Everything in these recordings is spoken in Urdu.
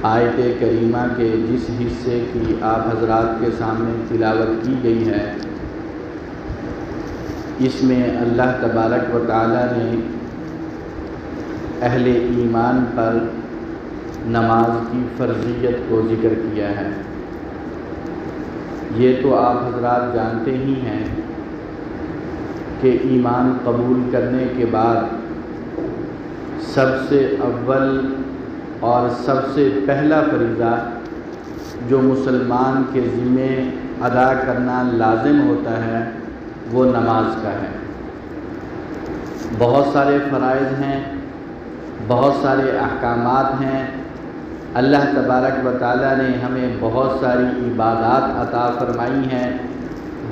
آیت کریمہ کے جس حصے کی آپ حضرات کے سامنے تلاوت کی گئی ہے، اس میں اللہ تبارک و تعالی نے اہل ایمان پر نماز کی فرضیت کو ذکر کیا ہے۔ یہ تو آپ حضرات جانتے ہی ہیں کہ ایمان قبول کرنے کے بعد سب سے اول اور سب سے پہلا فریضہ جو مسلمان کے ذمے ادا کرنا لازم ہوتا ہے وہ نماز کا ہے۔ بہت سارے فرائض ہیں، بہت سارے احکامات ہیں، اللہ تبارک و تعالیٰ نے ہمیں بہت ساری عبادات عطا فرمائی ہیں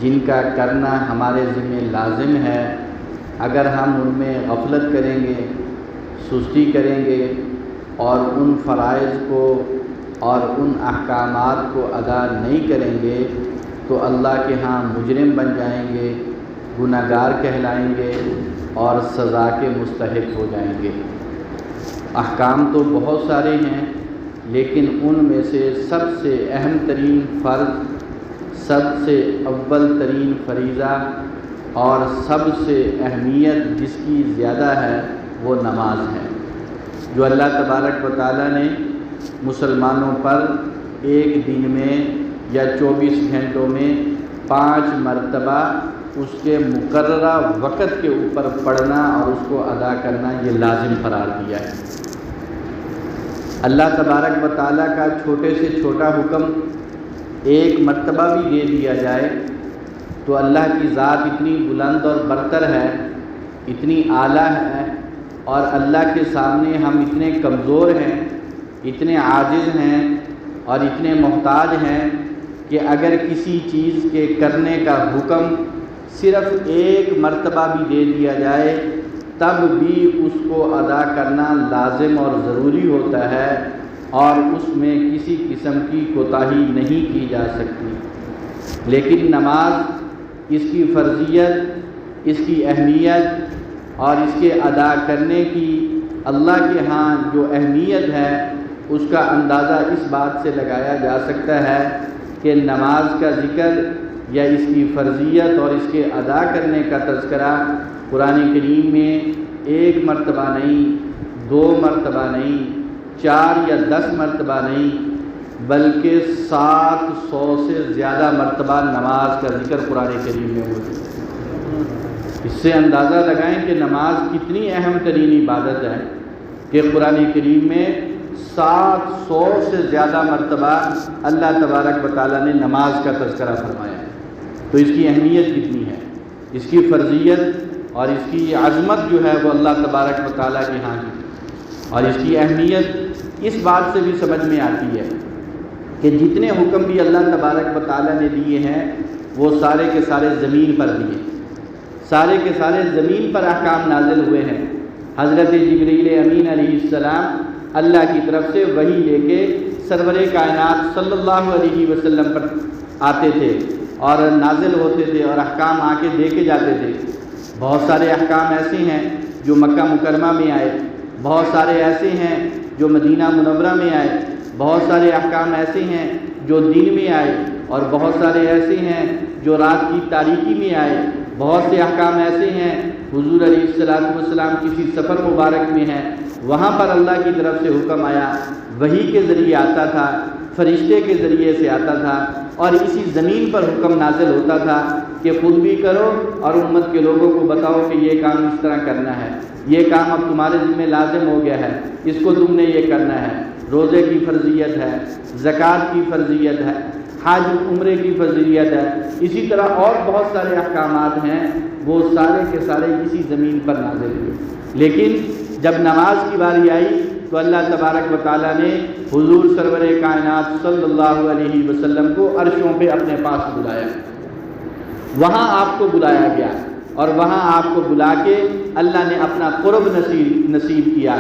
جن کا کرنا ہمارے ذمہ لازم ہے۔ اگر ہم ان میں غفلت کریں گے، سستی کریں گے اور ان فرائض کو اور ان احکامات کو ادا نہیں کریں گے تو اللہ کے ہاں مجرم بن جائیں گے، گناہ گار کہلائیں گے اور سزا کے مستحق ہو جائیں گے۔ احکام تو بہت سارے ہیں، لیکن ان میں سے سب سے اہم ترین فرض، سب سے اول ترین فریضہ اور سب سے اہمیت جس کی زیادہ ہے وہ نماز ہے، جو اللہ تبارک و تعالیٰ نے مسلمانوں پر ایک دن میں یا 24 گھنٹوں میں 5 مرتبہ اس کے مقررہ وقت کے اوپر پڑھنا اور اس کو ادا کرنا یہ لازم قرار دیا ہے۔ اللہ تبارک و تعالیٰ کا چھوٹے سے چھوٹا حکم ایک مرتبہ بھی دے دیا جائے تو اللہ کی ذات اتنی بلند اور برتر ہے، اتنی اعلیٰ ہے، اور اللہ کے سامنے ہم اتنے کمزور ہیں، اتنے عاجز ہیں اور اتنے محتاج ہیں کہ اگر کسی چیز کے کرنے کا حکم صرف ایک مرتبہ بھی دے دیا جائے تب بھی اس کو ادا کرنا لازم اور ضروری ہوتا ہے، اور اس میں کسی قسم کی کوتاہی نہیں کی جا سکتی۔ لیکن نماز، اس کی فرضیت، اس کی اہمیت اور اس کے ادا کرنے کی اللہ کے ہاں جو اہمیت ہے اس کا اندازہ اس بات سے لگایا جا سکتا ہے کہ نماز کا ذکر یا اس کی فرضیت اور اس کے ادا کرنے کا تذکرہ قرآن کریم میں ایک مرتبہ نہیں، 2 مرتبہ نہیں، 4 یا 10 مرتبہ نہیں، بلکہ 700 سے زیادہ مرتبہ نماز کا ذکر قرآن کریم میں موجود ہے۔ اس سے اندازہ لگائیں کہ نماز کتنی اہم ترین عبادت ہے کہ قرآن کریم میں 700 سے زیادہ مرتبہ اللہ تبارک و تعالیٰ نے نماز کا تذکرہ فرمایا ہے۔ تو اس کی اہمیت کتنی ہے، اس کی فرضیت اور اس کی عظمت جو ہے وہ اللہ تبارک و تعالیٰ کے ہاں کی، اور اس کی اہمیت اس بات سے بھی سمجھ میں آتی ہے کہ جتنے حکم بھی اللہ تبارک و تعالیٰ نے دیے ہیں وہ سارے کے سارے زمین پر دیے، سارے کے سارے زمین پر احکام نازل ہوئے ہیں۔ حضرت جبریل امین علیہ السلام اللہ کی طرف سے وحی لے کے سرور کائنات صلی اللہ علیہ وسلم پر آتے تھے اور نازل ہوتے تھے اور احکام آ کے دے کے جاتے تھے۔ بہت سارے احکام ایسے ہیں جو مکہ مکرمہ میں آئے، بہت سارے ایسے ہیں جو مدینہ منورہ میں آئے، بہت سارے احکام ایسے ہیں جو دن میں آئے، اور بہت سارے ایسے ہیں جو رات کی تاریکی میں آئے، بہت سے احکام ایسے ہیں حضور علیہ السلام کسی سفر مبارک میں ہیں، وہاں پر اللہ کی طرف سے حکم آیا، وحی کے ذریعے آتا تھا، فرشتے کے ذریعے سے آتا تھا، اور اسی زمین پر حکم نازل ہوتا تھا کہ خود بھی کرو اور امت کے لوگوں کو بتاؤ کہ یہ کام اس طرح کرنا ہے، یہ کام اب تمہارے ذمہ لازم ہو گیا ہے، اس کو تم نے یہ کرنا ہے۔ روزے کی فرضیت ہے، زکوٰۃ کی فرضیت ہے، حج عمرے کی فرضیت ہے، اسی طرح اور بہت سارے احکامات ہیں، وہ سارے کے سارے اسی زمین پر نازل ہوئے۔ لیکن جب نماز کی باری آئی تو اللہ تبارک و تعالیٰ نے حضور سرور کائنات صلی اللہ علیہ وسلم کو عرشوں پہ اپنے پاس بلایا، وہاں آپ کو بلایا گیا، اور وہاں آپ کو بلا کے اللہ نے اپنا قرب نصیب کیا،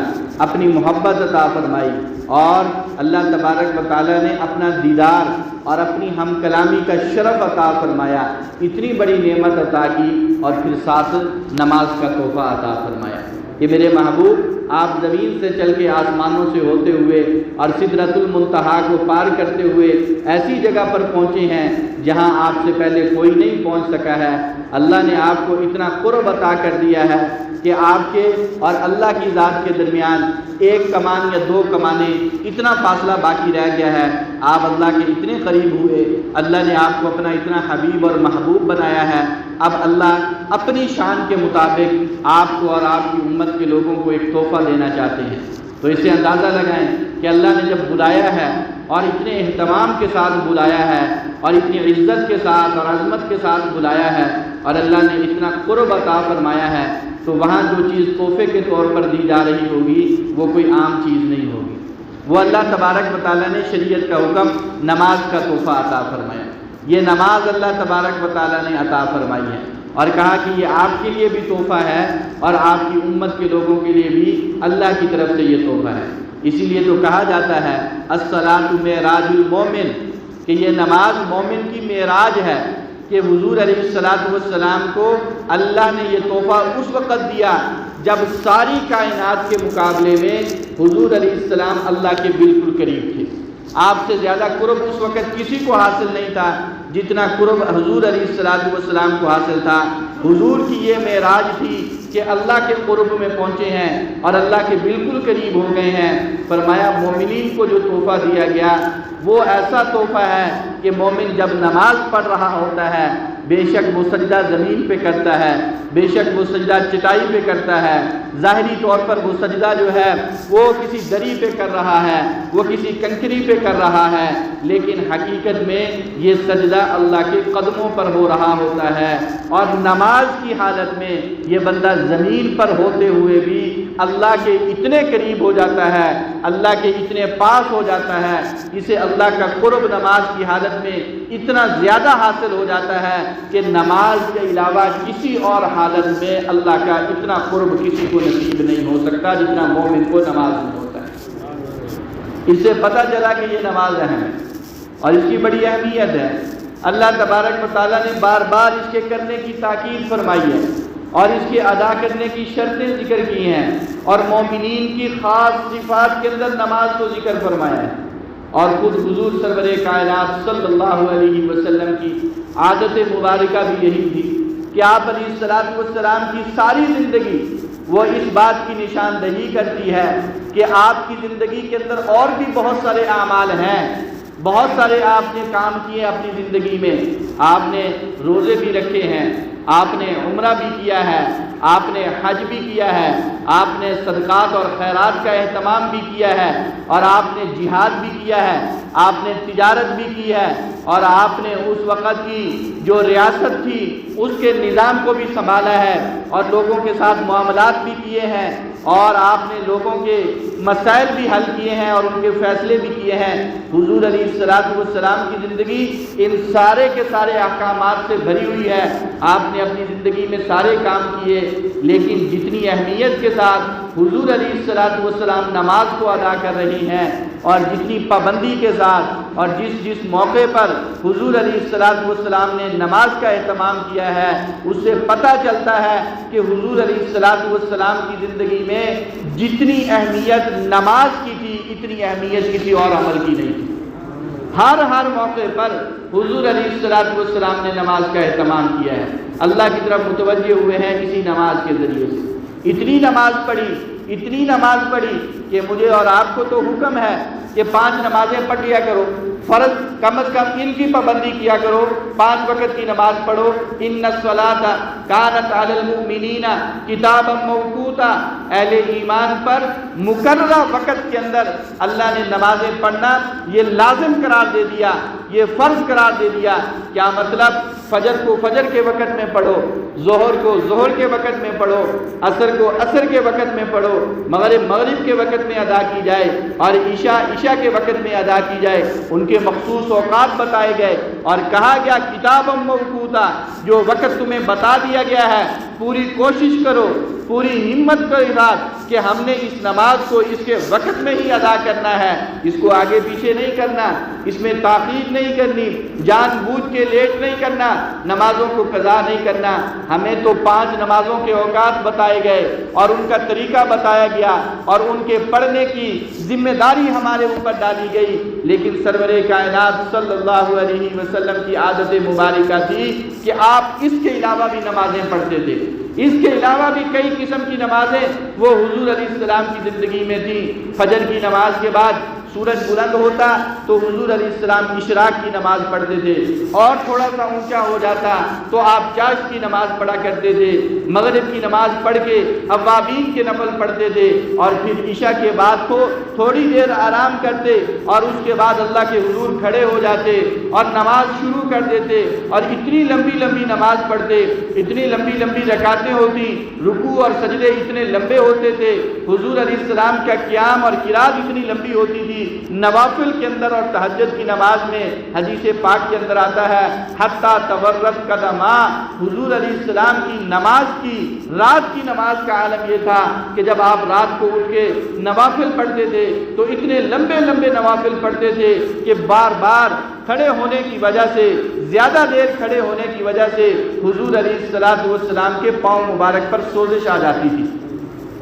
اپنی محبت عطا فرمائی، اور اللہ تبارک و تعالیٰ نے اپنا دیدار اور اپنی ہم کلامی کا شرف عطا فرمایا، اتنی بڑی نعمت عطا کی، اور پھر ساتھ نماز کا تحفہ عطا فرمایا کہ میرے محبوب آپ زمین سے چل کے آسمانوں سے ہوتے ہوئے اور سدرۃ المنتہا کو پار کرتے ہوئے ایسی جگہ پر پہنچے ہیں جہاں آپ سے پہلے کوئی نہیں پہنچ سکا ہے۔ اللہ نے آپ کو اتنا قرب عطا کر دیا ہے کہ آپ کے اور اللہ کی ذات کے درمیان ایک کمان یا دو کمانیں اتنا فاصلہ باقی رہ گیا ہے۔ آپ اللہ کے اتنے قریب ہوئے، اللہ نے آپ کو اپنا اتنا حبیب اور محبوب بنایا ہے۔ اب اللہ اپنی شان کے مطابق آپ کو اور آپ کی امت کے لوگوں کو ایک تحفہ دینا چاہتے ہیں۔ تو اس سے اندازہ لگائیں کہ اللہ نے جب بلایا ہے اور اتنے اہتمام کے ساتھ بلایا ہے اور اتنی عزت کے ساتھ اور عظمت کے ساتھ بلایا ہے اور اللہ نے اتنا قرب عطا فرمایا ہے، تو وہاں جو چیز تحفے کے طور پر دی جا رہی ہوگی وہ کوئی عام چیز نہیں ہوگی۔ وہ اللہ تبارک و تعالیٰ نے شریعت کا حکم نماز کا تحفہ عطا فرمایا۔ یہ نماز اللہ تبارک و تعالیٰ نے عطا فرمائی ہے اور کہا کہ یہ آپ کے لیے بھی تحفہ ہے اور آپ کی امت کے لوگوں کے لیے بھی اللہ کی طرف سے یہ تحفہ ہے۔ اسی لیے تو کہا جاتا ہے الصلاۃ معراج المومن، کہ یہ نماز مومن کی معراج ہے، کہ حضور علیہ الصلاۃ والسلام کو اللہ نے یہ تحفہ اس وقت دیا جب ساری کائنات کے مقابلے میں حضور علیہ السلام اللہ کے بالکل قریب تھے۔ آپ سے زیادہ قرب اس وقت کسی کو حاصل نہیں تھا جتنا قرب حضور علیہ الصلاۃ والسلام کو حاصل تھا۔ حضور کی یہ معراج تھی کہ اللہ کے قرب میں پہنچے ہیں اور اللہ کے بالکل قریب ہو گئے ہیں۔ فرمایا مومنین کو جو تحفہ دیا گیا وہ ایسا تحفہ ہے کہ مومن جب نماز پڑھ رہا ہوتا ہے بے شک وہ سجدہ زمین پہ کرتا ہے، بے شک وہ سجدہ چٹائی پہ کرتا ہے، ظاہری طور پر وہ سجدہ جو ہے وہ کسی دری پہ کر رہا ہے، وہ کسی کنکری پہ کر رہا ہے، لیکن حقیقت میں یہ سجدہ اللہ کے قدموں پر ہو رہا ہوتا ہے۔ اور نماز کی حالت میں یہ بندہ زمین پر ہوتے ہوئے بھی اللہ کے اتنے قریب ہو جاتا ہے، اللہ کے اتنے پاس ہو جاتا ہے، اسے اللہ کا قرب نماز کی حالت میں اتنا زیادہ حاصل ہو جاتا ہے کہ نماز کے علاوہ کسی اور حالت میں اللہ کا اتنا قرب کسی کو نصیب نہیں ہو سکتا جتنا مومن کو نماز میں ہوتا ہے۔ اس سے پتہ چلا کہ یہ نماز اہم ہے اور اس کی بڑی اہمیت ہے۔ اللہ تبارک و تعالیٰ نے بار بار اس کے کرنے کی تاکید فرمائی ہے اور اس کے ادا کرنے کی شرطیں ذکر کی ہیں اور مومنین کی خاص صفات کے اندر نماز کو ذکر فرمایا ہے۔ اور خود حضور سرور کائنات صلی اللہ علیہ وسلم کی عادت مبارکہ بھی یہی تھی کہ آپ علیہ الصلاۃ والسلام کی ساری زندگی وہ اس بات کی نشاندہی کرتی ہے کہ آپ کی زندگی کے اندر اور بھی بہت سارے اعمال ہیں، بہت سارے آپ نے کام کیے اپنی زندگی میں۔ آپ نے روزے بھی رکھے ہیں، آپ نے عمرہ بھی کیا ہے، آپ نے حج بھی کیا ہے، آپ نے صدقات اور خیرات کا اہتمام بھی کیا ہے، اور آپ نے جہاد بھی کیا ہے، آپ نے تجارت بھی کی ہے، اور آپ نے اس وقت کی جو ریاست تھی اس کے نظام کو بھی سنبھالا ہے اور لوگوں کے ساتھ معاملات بھی کیے ہیں، اور آپ نے لوگوں کے مسائل بھی حل کیے ہیں اور ان کے فیصلے بھی کیے ہیں۔ حضور علیہ الصلاۃ والسلام کی زندگی ان سارے کے سارے احکامات سے بھری ہوئی ہے۔ آپ نے اپنی زندگی میں سارے کام کیے، لیکن جتنی اہمیت کے ساتھ حضور علیہ الصلاۃ والسلام نماز کو ادا کر رہی ہیں اور جتنی پابندی کے ساتھ اور جس موقع پر حضور علیہ الصلاۃ والسلام نے نماز کا اہتمام کیا ہے، اس سے پتہ چلتا ہے کہ حضور علیہ الصلاۃ والسلام کی زندگی میں جتنی اہمیت نماز کی تھی اتنی اہمیت کسی اور عمل کی نہیں تھی۔ ہر موقع پر حضور علیہ الصلاۃ والسلام نے نماز کا اہتمام کیا ہے، اللہ کی طرف متوجہ ہوئے ہیں اسی نماز کے ذریعے سے۔ اتنی نماز پڑھی کہ مجھے اور آپ کو تو حکم ہے کہ 5 نمازیں پڑھ لیا کرو، فرض کم از کم ان کی پابندی کیا کرو، 5 وقت کی نماز پڑھو۔ ان الصلاۃ کانت علی المؤمنین کتابا موقوتا، اہل ایمان پر مقررہ وقت کے اندر اللہ نے نمازیں پڑھنا یہ لازم قرار دے دیا، یہ فرض قرار دے دیا۔ کیا مطلب؟ فجر کو فجر کے وقت میں پڑھو، ظہر کو ظہر کے وقت میں پڑھو، عصر کو عصر کے وقت میں پڑھو، مغرب کے وقت میں ادا کی جائے، اور عشاء کے وقت میں ادا کی جائے۔ ان کے مخصوص اوقات بتائے گئے اور کہا گیا کتاب موقوتا، جو وقت تمہیں بتا دیا گیا ہے پوری کوشش کرو، پوری ہمت کے ساتھ کہ ہم نے اس نماز کو اس کے وقت میں ہی ادا کرنا ہے، اس کو آگے پیچھے نہیں کرنا، اس میں تاخیر نہیں کرنی، جان بوجھ کے لیٹ نہیں کرنا، نمازوں کو قضا نہیں کرنا۔ ہمیں تو 5 نمازوں کے اوقات بتائے گئے اور ان کا طریقہ بتایا گیا اور ان کے پڑھنے کی ذمہ داری ہمارے اوپر ڈالی گئی، لیکن سرور کائنات صلی اللہ علیہ وسلم کی عادت مبارکہ تھی کہ آپ اس کے علاوہ بھی نمازیں پڑھتے تھے۔ اس کے علاوہ بھی کئی قسم کی نمازیں وہ حضور علیہ السلام کی زندگی میں تھیں۔ فجر کی نماز کے بعد سورج بلند ہوتا تو حضور علیہ السلام اشراق کی نماز پڑھتے تھے، اور تھوڑا سا اونچا ہو جاتا تو آپ چاشت کی نماز پڑھا کرتے تھے، مغرب کی نماز پڑھ کے اوابین کے نفل پڑھتے تھے، اور پھر عشاء کے بعد کو تھوڑی دیر آرام کرتے اور اس کے بعد اللہ کے حضور کھڑے ہو جاتے اور نماز شروع کر دیتے، اور اتنی لمبی لمبی نماز پڑھتے، اتنی لمبی لمبی رکعتیں ہوتی، رکوع اور سجدے اتنے لمبے ہوتے تھے، حضور علیہ السلام کا قیام اور قرات اتنی لمبی ہوتی تھی۔ نوافل کے اندر اور تہجد کی نماز میں حدیث پاک کے اندر آتا ہے حتی تورت قدما، حضور علیہ السلام کی نماز کی رات کی نماز کا عالم یہ تھا کہ جب آپ رات کو اٹھ کے نوافل پڑھتے تھے تو اتنے لمبے لمبے نوافل پڑھتے تھے کہ بار بار کھڑے ہونے کی وجہ سے، زیادہ دیر کھڑے ہونے کی وجہ سے حضور علیہ السلام کے پاؤں مبارک پر سوزش آ جاتی تھی،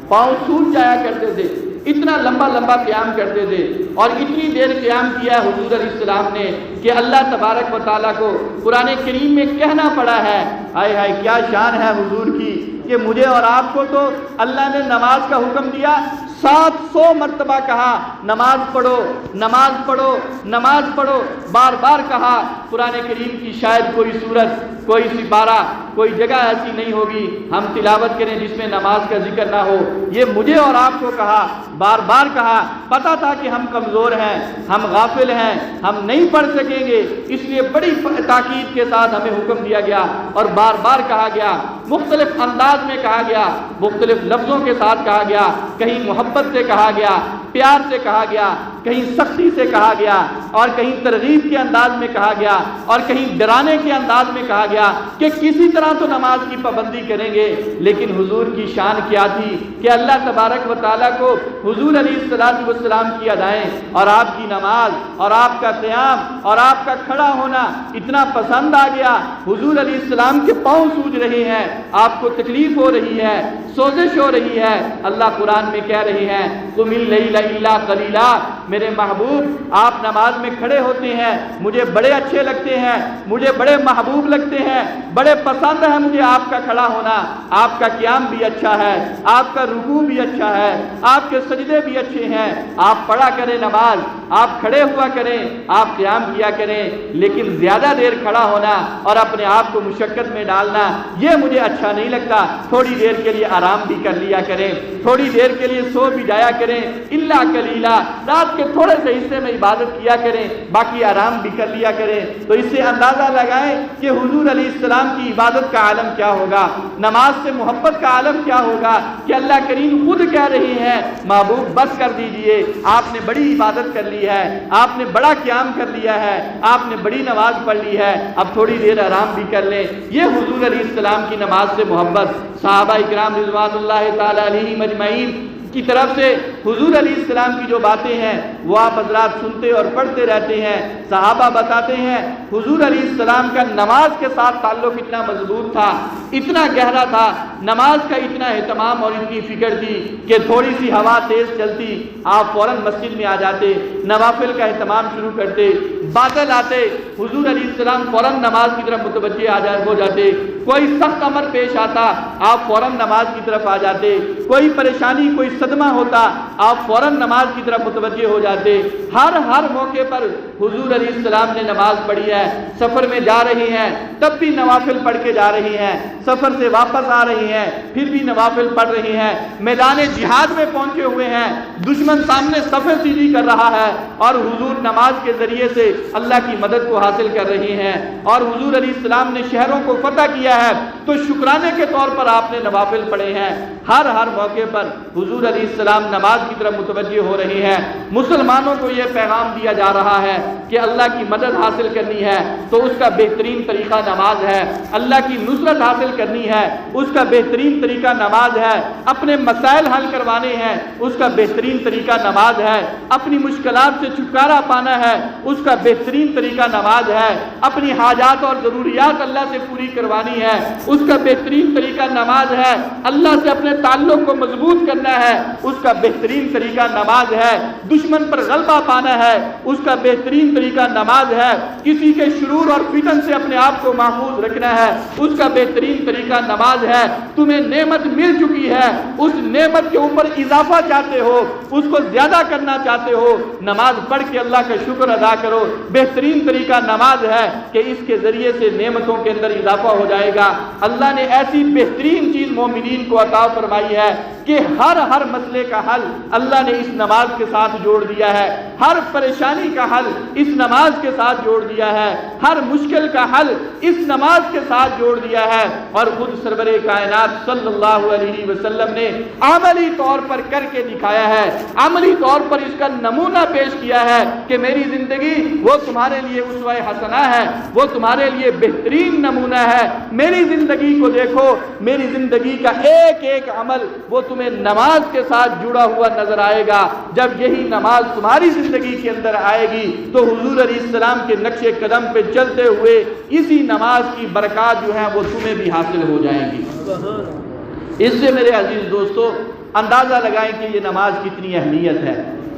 پاؤں سوج جایا کرتے تھے، اتنا لمبا لمبا قیام کرتے تھے، اور اتنی دیر قیام کیا حضور علیہ السلام نے کہ اللہ تبارک و تعالیٰ کو قرآن کریم میں کہنا پڑا ہے، ہائے ہائے کیا شان ہے حضور کی کہ مجھے اور آپ کو تو اللہ نے نماز کا حکم دیا، 700 مرتبہ کہا نماز پڑھو نماز پڑھو نماز پڑھو، بار بار کہا۔ قرآن کریم کی شاید کوئی سورت، کوئی سپارہ، کوئی جگہ ایسی نہیں ہوگی ہم تلاوت کریں جس میں نماز کا ذکر نہ ہو۔ یہ مجھے اور آپ کو کہا، بار بار کہا، پتا تھا کہ ہم کمزور ہیں، ہم غافل ہیں، ہم نہیں پڑھ سکیں گے، اس لیے بڑی تاکید کے ساتھ ہمیں حکم دیا گیا اور بار بار کہا گیا، مختلف انداز میں کہا گیا، مختلف لفظوں کے ساتھ کہا گیا، کہیں محبت سے کہا گیا، پیار سے کہا گیا، کہیں سختی سے کہا گیا، اور کہیں ترغیب کے انداز میں کہا گیا، اور کہیں ڈرانے کے انداز میں کہا گیا کہ کسی طرح تو نماز کی پابندی کریں گے۔ لیکن حضور کی شان کیا تھی کہ اللہ تبارک و تعالیٰ کو حضور علیہ السلام کی ادائیں اور آپ کی نماز اور آپ کا قیام اور آپ کا کھڑا ہونا اتنا پسند آ گیا۔ حضور علیہ السلام کے پاؤں سوج رہے ہیں، آپ کو تکلیف ہو رہی ہے، سوزش ہو رہی ہے، اللہ قرآن میں کہہ رہے ہیں قم اللیل الا قلیلا، میرے محبوب آپ نماز میں کھڑے ہوتے ہیں، مجھے بڑے اچھے لگتے ہیں، مجھے بڑے محبوب لگتے ہیں، بڑے پسند ہے مجھے آپ کا کھڑا ہونا، آپ کا قیام بھی اچھا ہے، آپ کا رکوع بھی اچھا ہے، آپ کے سجدے بھی اچھے ہیں، آپ پڑھا کریں نماز، آپ کھڑے ہوا کریں، آپ قیام کیا کریں، لیکن زیادہ دیر کھڑا ہونا اور اپنے آپ کو مشقت میں ڈالنا یہ مجھے اچھا نہیں لگتا، تھوڑی دیر کے لیے آرام بھی کر لیا کریں، تھوڑی دیر کے لیے سو بھی جایا کریں، الا قلیلا، رات کے تھوڑے سے حصے میں عبادت کیا کریں، باقی آرام بھی کر لیا کریں۔ تو اس سے اندازہ لگائیں کہ حضور علیہ السلام کی عبادت کا عالم کیا ہوگا، نماز سے محبت کا عالم کیا ہوگا کہ اللہ کریم خود کہہ رہے ہیں محبوب بس کر دیجئے، آپ نے بڑی عبادت کر لی ہے، آپ نے بڑا قیام کر لیا ہے، آپ نے بڑی نماز پڑھ لی ہے، اب تھوڑی دیر آرام بھی کر لیں۔ یہ حضور علیہ السلام کی نماز سے محبت صحابہ اکرام رضوان اللہ تعالی علیہم اجمعین کی طرف سے حضور علیہ السلام کی جو باتیں ہیں وہ آپ حضرات سنتے اور پڑھتے رہتے ہیں۔ صحابہ بتاتے ہیں حضور علیہ السلام کا نماز کے ساتھ تعلق اتنا مضبوط تھا، اتنا گہرا تھا، نماز کا اتنا اہتمام اور اتنی فکر تھی کہ تھوڑی سی ہوا تیز چلتی آپ فوراً مسجد میں آ جاتے، نوافل کا اہتمام شروع کرتے، بادل آتے حضور علیہ السلام فوراً نماز کی طرف متوجہ ہو جاتے، کوئی سخت امر پیش آتا آپ فوراً نماز کی طرف آ جاتے، کوئی پریشانی کوئی صدمہ ہوتا آپ فوراً نماز کی طرف متوجہ ہو جاتے۔ ہر موقع پر حضور علیہ السلام نے نماز پڑھی ہے، سفر میں جا رہی ہیں تب بھی نوافل پڑھ کے جا رہی ہیں، سفر سے واپس آ رہی ہیں پھر بھی نوافل پڑھ رہی ہیں، میدان جہاد میں پہنچے ہوئے ہیں، دشمن سامنے صفیں سیدھی کر رہا ہے اور حضور نماز کے ذریعے سے اللہ کی مدد کو حاصل کر رہی ہیں، اور حضور علیہ السلام نے شہروں کو فتح کیا ہے تو شکرانے کے طور پر آپ نے نوافل پڑھے ہیں۔ ہر موقع پر حضور علیہ السلام نماز کی طرف متوجہ ہو رہے ہیں۔ مسلمانوں کو یہ پیغام دیا جا رہا ہے کہ اللہ کی مدد حاصل کرنی ہے تو اس کا بہترین طریقہ نماز ہے، اللہ کی نصرت حاصل کرنی ہے اس کا بہترین طریقہ نماز ہے، اپنے مسائل حل کروانے ہیں اس کا بہترین طریقہ نماز ہے، اپنی مشکلات سے چھٹکارا پانا ہے اس کا بہترین طریقہ نماز ہے، اپنی حاجات اور ضروریات اللہ سے پوری کروانی ہے اس کا بہترین طریقہ نماز ہے، اللہ سے اپنے تعلق کو مضبوط کرنا ہے اس کا بہترین طریقہ نماز ہے، دشمن پر غلبہ پانا ہے اس کا بہترین طریقہ نماز ہے، کسی کے شرور اور فتن سے اپنے آپ کو محفوظ رکھنا ہے اس کا بہترین طریقہ نماز ہے، تمہیں نعمت مل چکی ہے اس نعمت کے اوپر اضافہ چاہتے ہو اس کو زیادہ کرنا چاہتے ہو، نماز پڑھ کے اللہ کا شکر ادا کرو، بہترین طریقہ نماز ہے کہ اس کے ذریعے سے نعمتوں کے اندر اضافہ ہو جائے گا۔ اللہ نے ایسی بہترین چیز مومنین کو عطا فرمائی ہے کہ ہر مسئلے کا حل اللہ نے اس نماز کے ساتھ جوڑ دیا ہے، ہر پریشانی کا حل اس نماز کے ساتھ جوڑ دیا ہے، ہر مشکل کا حل اس نماز کے ساتھ جوڑ دیا ہے، اور خود سرور کائنات صلی اللہ علیہ وسلم نے عملی طور پر کر کے دکھایا ہے، عملی طور پر اس کا نمونہ پیش کیا ہے کہ میری زندگی وہ تمہارے لیے اسوہ حسنہ ہے، وہ تمہارے لیے بہترین نمونہ ہے، میری زندگی کو دیکھو، میری زندگی کا ایک ایک عمل وہ تمہیں نماز کے ساتھ جڑا ہوا نظر آئے گا، جب یہی نماز تمہاری زندگی کے اندر آئے گی تو حضور علیہ السلام کے نقش قدم پہ چلتے ہوئے اسی نماز کی برکات جو ہیں وہ تمہیں بھی حاصل ہو جائیں گی۔ اس سے میرے عزیز دوستو اندازہ لگائیں کہ یہ نماز کتنی اہمیت ہے،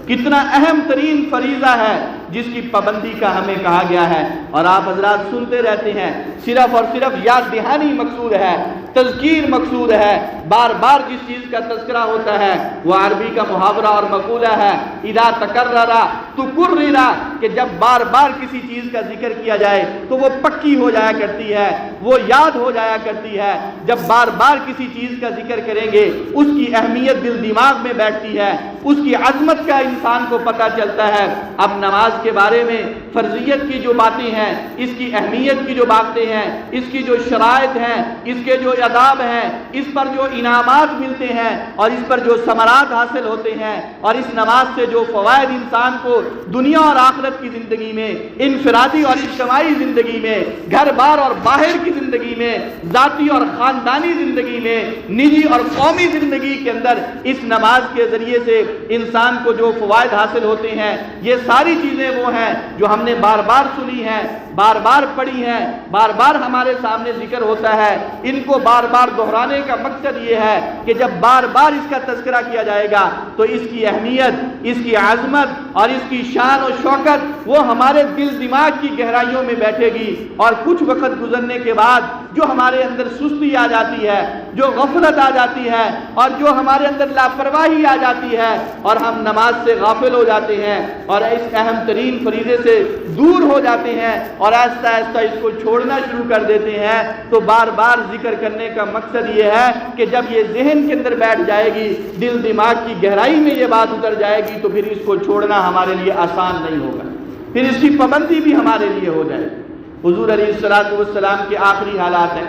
کتنا اہم ترین فریضہ ہے جس کی پابندی کا ہمیں کہا گیا ہے، اور آپ حضرات سنتے رہتے ہیں صرف اور صرف یاد دہانی مقصود ہے، تذکیر مقصود ہے، بار بار جس چیز کا تذکرہ ہوتا ہے وہ عربی کا محاورہ اور مقولہ ہے اذا تکرر تکرر، کہ جب بار بار کسی چیز کا ذکر کیا جائے تو وہ پکی ہو جایا کرتی ہے، وہ یاد ہو جایا کرتی ہے، جب بار بار کسی چیز کا ذکر کریں گے اس کی اہمیت دل دماغ میں بیٹھتی ہے، اس کی عظمت کا انسان کو پتہ چلتا ہے۔ اب نماز کے بارے میں فرضیت کی جو باتیں ہیں، اس کی اہمیت کی جو باتیں ہیں، اس کی جو شرائط ہیں، اس کے جو آداب ہیں، اس پر جو انعامات ملتے ہیں اور اس پر جو ثمرات حاصل ہوتے ہیں، اور اس نماز سے جو فوائد انسان کو دنیا اور آخرت کی زندگی میں، انفرادی اور اجتماعی زندگی میں، گھر بار اور باہر کی زندگی میں، ذاتی اور خاندانی زندگی میں، نجی اور قومی زندگی کے اندر اس نماز کے ذریعے سے انسان کو جو فوائد حاصل ہوتے ہیں، یہ ساری چیزیں وہ ہیں جو ہم نے بار بار سنی ہیں، بار بار پڑھی ہیں، بار بار ہمارے سامنے ذکر ہوتا ہے۔ ان کو بار بار دہرانے کا مقصد یہ ہے کہ جب بار بار اس کا تذکرہ کیا جائے گا تو اس کی اہمیت، اس کی عظمت اور اس کی شان و شوکت وہ ہمارے دل دماغ کی گہرائیوں میں بیٹھے گی، اور کچھ وقت گزرنے کے بعد جو ہمارے اندر سستی آ جاتی ہے، جو غفلت آ جاتی ہے، اور جو ہمارے اندر لاپرواہی آ جاتی ہے اور ہم نماز سے غافل ہو جاتے ہیں اور اس اہم ترین فریضے سے دور ہو جاتے ہیں اور آہستہ آہستہ اس کو چھوڑنا شروع کر دیتے ہیں، تو بار بار ذکر کرنے کا مقصد یہ ہے کہ جب یہ ذہن کے اندر بیٹھ جائے گی، دل دماغ کی گہرائی میں یہ بات اتر جائے گی، تو پھر اس کو چھوڑنا ہمارے لیے آسان نہیں ہوگا، پھر اس کی پابندی بھی ہمارے لیے ہو جائے گی۔ حضور علیہ السلام کے آخری حالات ہیں،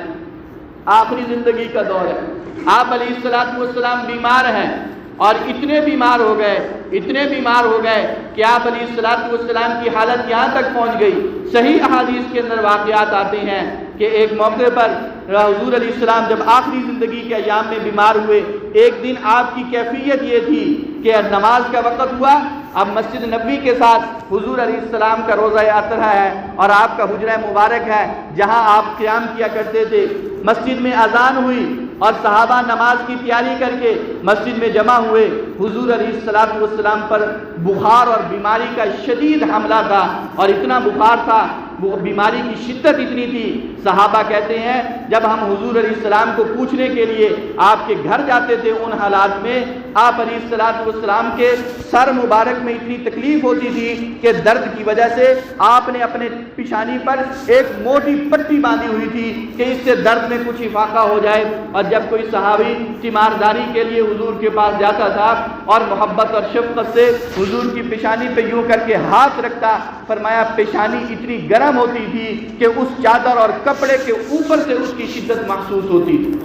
آخری زندگی کا دور ہے، آپ علیہ السلام بیمار ہیں، اور اتنے بیمار ہو گئے کہ آپ علیہ السلام کی حالت یہاں تک پہنچ گئی۔ صحیح احادیث کے اندر واقعات آتے ہیں کہ ایک موقع پر حضور علیہ السلام جب آخری زندگی کے ایام میں بیمار ہوئے، ایک دن آپ کی کیفیت یہ تھی کہ نماز کا وقت ہوا، اب مسجد نبوی کے ساتھ حضور علیہ السلام کا روضہ اطہرہ ہے اور آپ کا حجرہ مبارک ہے جہاں آپ قیام کیا کرتے تھے۔ مسجد میں اذان ہوئی اور صحابہ نماز کی تیاری کر کے مسجد میں جمع ہوئے۔ حضور علیہ السلام پر بخار اور بیماری کا شدید حملہ تھا، اور اتنا بخار تھا، وہ بیماری کی شدت اتنی تھی، صحابہ کہتے ہیں جب ہم حضور علیہ السلام کو پوچھنے کے لیے آپ کے گھر جاتے تھے، ان حالات میں آپ علیہ السلام کے سر مبارک میں اتنی تکلیف ہوتی تھی کہ درد کی وجہ سے آپ نے اپنے پیشانی پر ایک موٹی پٹی باندھی ہوئی تھی کہ اس سے درد میں کچھ افاقہ ہو جائے، اور جب کوئی صحابی تیمارداری کے لیے حضور کے پاس جاتا تھا اور محبت اور شفقت سے حضور کی پیشانی پہ یوں کر کے ہاتھ رکھتا، فرمایا پیشانی اتنی گرم ہوتی تھی کہ اس چادر اور کپڑے کے اوپر سے اس کی شدت محسوس ہوتی تھی۔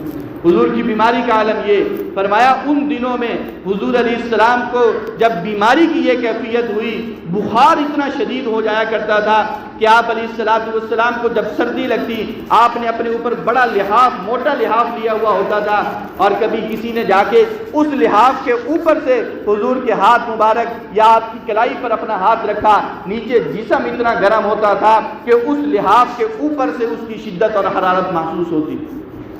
حضور کی بیماری کا عالم یہ فرمایا ان دنوں میں حضور علیہ السلام کو جب بیماری کی یہ کیفیت ہوئی، بخار اتنا شدید ہو جایا کرتا تھا کہ آپ علیہ السلام کو جب سردی لگتی آپ نے اپنے اوپر بڑا لحاف، موٹا لحاف لیا ہوا ہوتا تھا، اور کبھی کسی نے جا کے اس لحاف کے اوپر سے حضور کے ہاتھ مبارک یا آپ کی کلائی پر اپنا ہاتھ رکھا، نیچے جسم اتنا گرم ہوتا تھا کہ اس لحاف کے اوپر سے اس کی شدت اور حرارت محسوس ہوتی،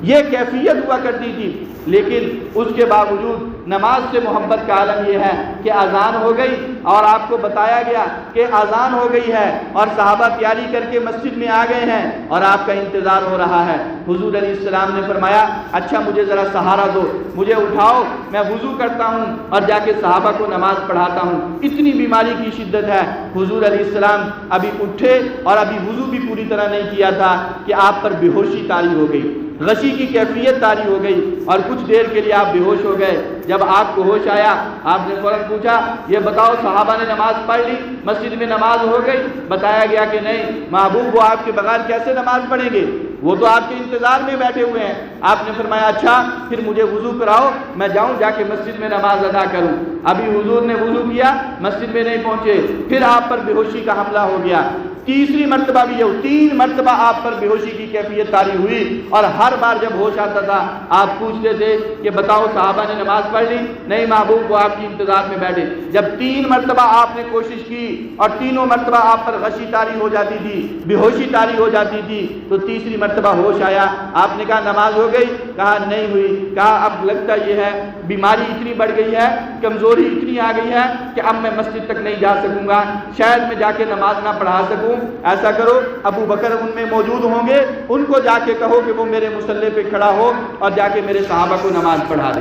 یہ کیفیت ہوا کرتی تھی۔ لیکن اس کے باوجود نماز سے محبت کا عالم یہ ہے کہ اذان ہو گئی اور آپ کو بتایا گیا کہ اذان ہو گئی ہے اور صحابہ تیاری کر کے مسجد میں آ گئے ہیں اور آپ کا انتظار ہو رہا ہے۔ حضور علیہ السلام نے فرمایا اچھا مجھے ذرا سہارا دو، مجھے اٹھاؤ، میں وضو کرتا ہوں اور جا کے صحابہ کو نماز پڑھاتا ہوں۔ اتنی بیماری کی شدت ہے، حضور علیہ السلام ابھی اٹھے اور ابھی وضو بھی پوری طرح نہیں کیا تھا کہ آپ پر بے ہوشی طاری ہو گئی، غشی کی کیفیت طاری ہو گئی اور کچھ دیر کے لیے آپ بے ہوش ہو گئے۔ جب آپ کو ہوش آیا آپ نے فوراً پوچھا یہ بتاؤ صحابہ نے نماز پڑھ لی، مسجد میں نماز ہو گئی؟ بتایا گیا کہ نہیں محبوب، وہ آپ کے بغیر کیسے نماز پڑھیں گے، وہ تو آپ کے انتظار میں بیٹھے ہوئے ہیں۔ آپ نے فرمایا اچھا پھر مجھے وضو کراؤ، میں جاؤں جا کے مسجد میں نماز ادا کروں۔ ابھی حضور نے وضو کیا، مسجد میں نہیں پہنچے، پھر آپ پر بے ہوشی کا حملہ ہو گیا۔ تیسری مرتبہ بھی یہ 3 مرتبہ آپ پر بے ہوشی کی کیفیت طاری ہوئی، اور ہر بار جب ہوش آتا تھا آپ پوچھتے تھے کہ بتاؤ صحابہ نے نماز پڑھ لی؟ نہیں محبوب، وہ آپ کی انتظار میں بیٹھے۔ جب 3 مرتبہ آپ نے کوشش کی اور تینوں مرتبہ آپ پر غشی طاری ہو جاتی تھی، بے ہوشی طاری ہو جاتی تھی، تو تیسری مرتبہ ہوش آیا۔ آپ نے کہا نماز ہو گئی؟ کہا نہیں ہوئی۔ کہا اب لگتا یہ ہے بیماری اتنی بڑھ گئی ہے، کمزوری اتنی آ گئی ہے کہ اب میں مسجد تک نہیں جا سکوں گا، شاید میں جا کے نماز نہ پڑھا سکوں۔ ایسا کرو ابو بکر ان میں موجود ہوں گے، ان کو جا کے کہو کہ وہ میرے مصلی پہ کھڑا ہو اور جا کے میرے صحابہ کو نماز پڑھا دے۔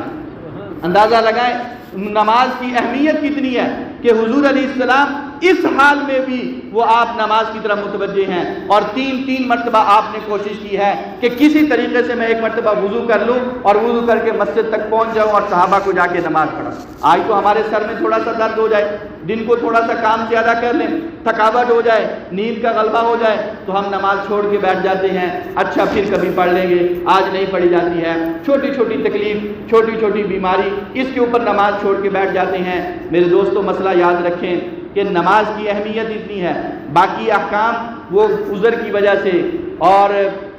اندازہ لگائیں نماز کی اہمیت کتنی ہے کہ حضور علیہ السلام اس حال میں بھی وہ آپ نماز کی طرف متوجہ ہیں، اور 3 مرتبہ آپ نے کوشش کی ہے کہ کسی طریقے سے میں 1 مرتبہ وضو کر لوں اور وضو کر کے مسجد تک پہنچ جاؤں اور صحابہ کو جا کے نماز پڑھا۔ آج تو ہمارے سر میں تھوڑا سا درد ہو جائے، دن کو تھوڑا سا کام زیادہ کر لیں، تھکاوٹ ہو جائے، نیند کا غلبہ ہو جائے تو ہم نماز چھوڑ کے بیٹھ جاتے ہیں، اچھا پھر کبھی پڑھ لیں گے، آج نہیں پڑھی جاتی ہے۔ چھوٹی چھوٹی تکلیف، چھوٹی چھوٹی بیماری، اس کے اوپر نماز چھوڑ کے بیٹھ جاتے ہیں۔ میرے دوستو مسئلہ یاد رکھیں کہ نماز کی اہمیت اتنی ہے، باقی احکام وہ عذر کی وجہ سے اور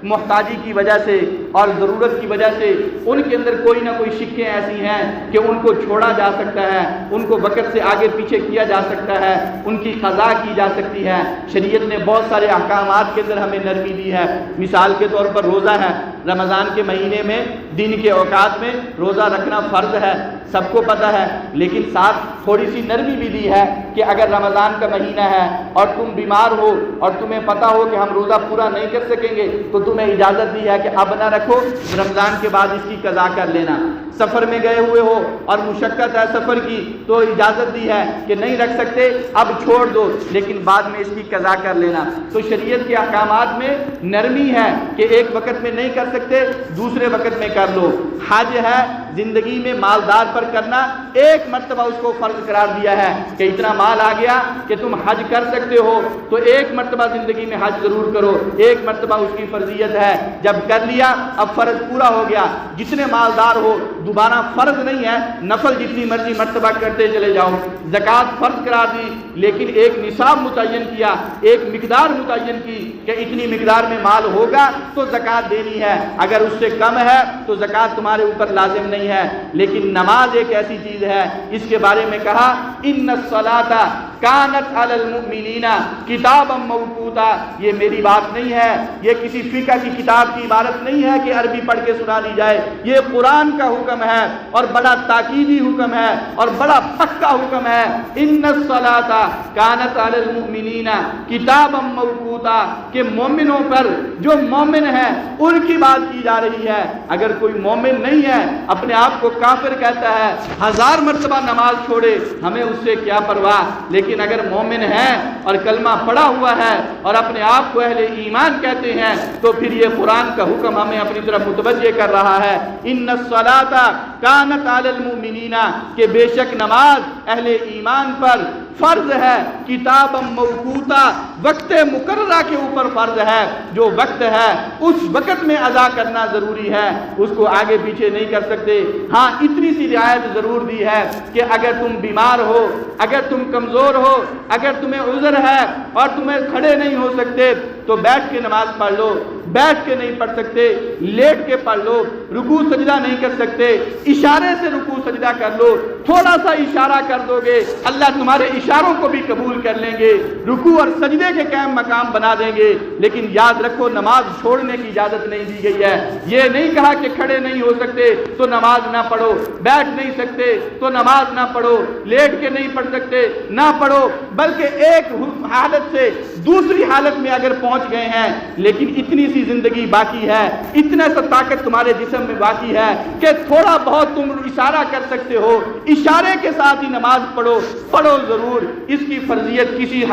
محتاجی کی وجہ سے اور ضرورت کی وجہ سے ان کے اندر کوئی نہ کوئی شکیں ایسی ہیں کہ ان کو چھوڑا جا سکتا ہے، ان کو وقت سے آگے پیچھے کیا جا سکتا ہے، ان کی قضا کی جا سکتی ہے۔ شریعت نے بہت سارے احکامات کے اندر ہمیں نرمی دی ہے۔ مثال کے طور پر روزہ ہے، رمضان کے مہینے میں دن کے اوقات میں روزہ رکھنا فرض ہے، سب کو پتہ ہے، لیکن ساتھ تھوڑی سی نرمی بھی دی ہے کہ اگر رمضان کا مہینہ ہے اور تم بیمار ہو اور تمہیں پتہ ہو کہ ہم روزہ پورا نہیں کر سکیں گے تو تمہیں اجازت دی ہے کہ اب نہ رکھو، رمضان کے بعد اس کی قضا کر لینا۔ سفر میں گئے ہوئے ہو اور مشقت ہے سفر کی تو اجازت دی ہے کہ نہیں رکھ سکتے اب چھوڑ دو، لیکن بعد میں اس کی قضا کر لینا۔ تو شریعت کے احکامات میں نرمی ہے کہ ایک وقت میں نہیں کر سکتے دوسرے وقت میں کر لو۔ حج ہے زندگی میں مالدار پر کرنا، 1 مرتبہ اس کو فرض قرار دیا ہے کہ اتنا مال آ گیا کہ تم حج کر سکتے ہو تو 1 مرتبہ زندگی میں حج ضرور کرو، 1 مرتبہ اس کی فرضیت ہے۔ جب کر لیا اب فرض پورا ہو گیا، جتنے مالدار ہو دوبارہ فرض نہیں ہے، نفل جتنی مرضی مرتبہ کرتے چلے جاؤ۔ زکوٰۃ فرض قرار دی لیکن ایک نصاب متعین کیا، ایک مقدار متعین کی کہ اتنی مقدار میں مال ہوگا تو زکوٰۃ دینی ہے، اگر اس سے کم ہے تو زکوٰۃ تمہارے اوپر لازم نہیں ہے۔ لیکن نماز ایک ایسی چیز ہے، اس کے بارے میں کہا ان الصلاۃ کانت علی المؤمنین کتابا موقوتا۔ یہ میری بات نہیں ہے، یہ کسی فقہ کی کتاب کی عبارت نہیں ہے کہ عربی پڑھ کے سنا لی جائے، یہ قرآن کا حکم ہے اور بڑا تاکیدی حکم ہے اور بڑا پکا حکم ہے۔ ان الصلاۃ کانت علی المؤمنین کتابا موقوتا، کہ مومنوں پر جو مومن ہیں ان کی بات کی جا رہی ہے۔ اگر کوئی مومن نہیں ہے، اپنے آپ کو کافر کہتا ہے، 1000 مرتبہ نماز چھوڑے، ہمیں اس سے کیا پرواہ، لیکن اگر مومن ہے اور کلمہ پڑھا ہوا ہے اور اپنے آپ کو اہل ایمان کہتے ہیں تو پھر یہ قرآن کا حکم ہمیں اپنی طرف متوجہ کر رہا ہے۔ ان الصلاۃ کانت علی المؤمنین، کہ بے شک نماز اہل ایمان پر فرض ہے، کتاب موقوتا وقت مقررہ کے اوپر فرض ہے، جو وقت ہے اس وقت میں ادا کرنا ضروری ہے، اس کو آگے پیچھے نہیں کر سکتے۔ ہاں اتنی سی رعایت ضرور دی ہے کہ اگر تم بیمار ہو، اگر تم کمزور ہو، اگر تمہیں عذر ہے اور تمہیں کھڑے نہیں ہو سکتے تو بیٹھ کے نماز پڑھ لو، بیٹھ کے نہیں پڑھ سکتے لیٹ کے پڑھ لو، رکوع سجدہ نہیں کر سکتے اشارے سے رکوع سجدہ کر لو، تھوڑا سا اشارہ کر دو گے اللہ تمہارے اشاروں کو بھی قبول کر لیں گے، رکوع اور سجدے کے قائم مقام بنا دیں گے۔ لیکن یاد رکھو نماز چھوڑنے کی اجازت نہیں دی گئی ہے، یہ نہیں کہا کہ کھڑے نہیں ہو سکتے تو نماز نہ پڑھو، بیٹھ نہیں سکتے تو نماز نہ پڑھو، لیٹ کے نہیں پڑھ سکتے نہ پڑھو، بلکہ ایک حالت سے دوسری حالت میں اگر پہنچ گئے ہیں لیکن اتنی سی زندگی باقی ہے، اتنا سا طاقت تمہارے جسم میں باقی ہے کہ تھوڑا بہت تم اشارہ کر سکتے ہو، اشارے کے ساتھ ہی نماز پڑھو، پڑھو ضرور۔ اس کی فرضیت کسی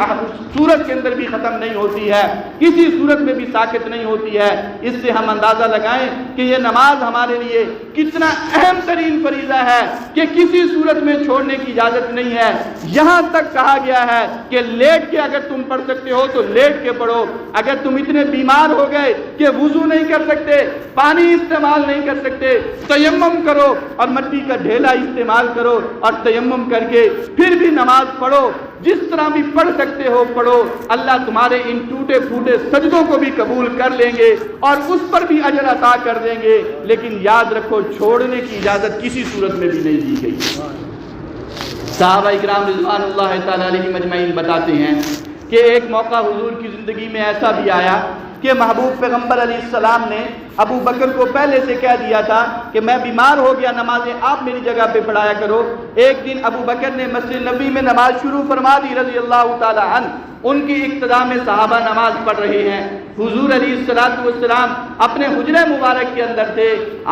صورت کے اندر بھی ختم نہیں ہوتی ہے، کسی صورت میں بھی ساقط نہیں ہوتی ہے۔ اس سے ہم اندازہ لگائیں کہ یہ نماز ہمارے لیے کتنا اہم ترین فریضہ ہے کہ کسی صورت میں چھوڑنے کی اجازت نہیں ہے۔ یہاں تک کہا گیا ہے کہ لیٹ کے اگر تم پڑھ سکتے ہو تو لیٹ کے پڑھو، اگر تم اتنے بیمار ہو گئے کہ وضو نہیں کر سکتے، پانی استعمال نہیں کر سکتے، تیمم کرو اور مٹی کا ڈھیلا استعمال کرو اور تیمم کر کے پھر بھی نماز پڑھو، جس طرح بھی پڑھ سکتے ہو پڑھو، اللہ تمہارے ان ٹوٹے پھوٹے سجدوں کو بھی قبول کر لیں گے اور اس پر بھی اجر عطا کر دیں گے۔ لیکن یاد رکھو چھوڑنے کی اجازت کسی صورت میں بھی نہیں دی گئی۔ صحابہ اکرام رضوان اللہ تعالی علیہم اجمعین بتاتے ہیں کہ ایک موقع حضور کی زندگی میں ایسا بھی آیا کہ محبوب پیغمبر علیہ السلام نے ابو بکر کو پہلے سے کہہ دیا تھا کہ میں بیمار ہو گیا، نمازیں آپ میری جگہ پہ پڑھایا کرو۔ ایک دن ابو بکر نے مسجد نبی میں نماز شروع فرما دی رضی اللہ تعالی عنہ، ان کی اقتداء میں صحابہ نماز پڑھ رہے ہیں، حضور علیہ السلام اپنے حجرے مبارک کے اندر تھے،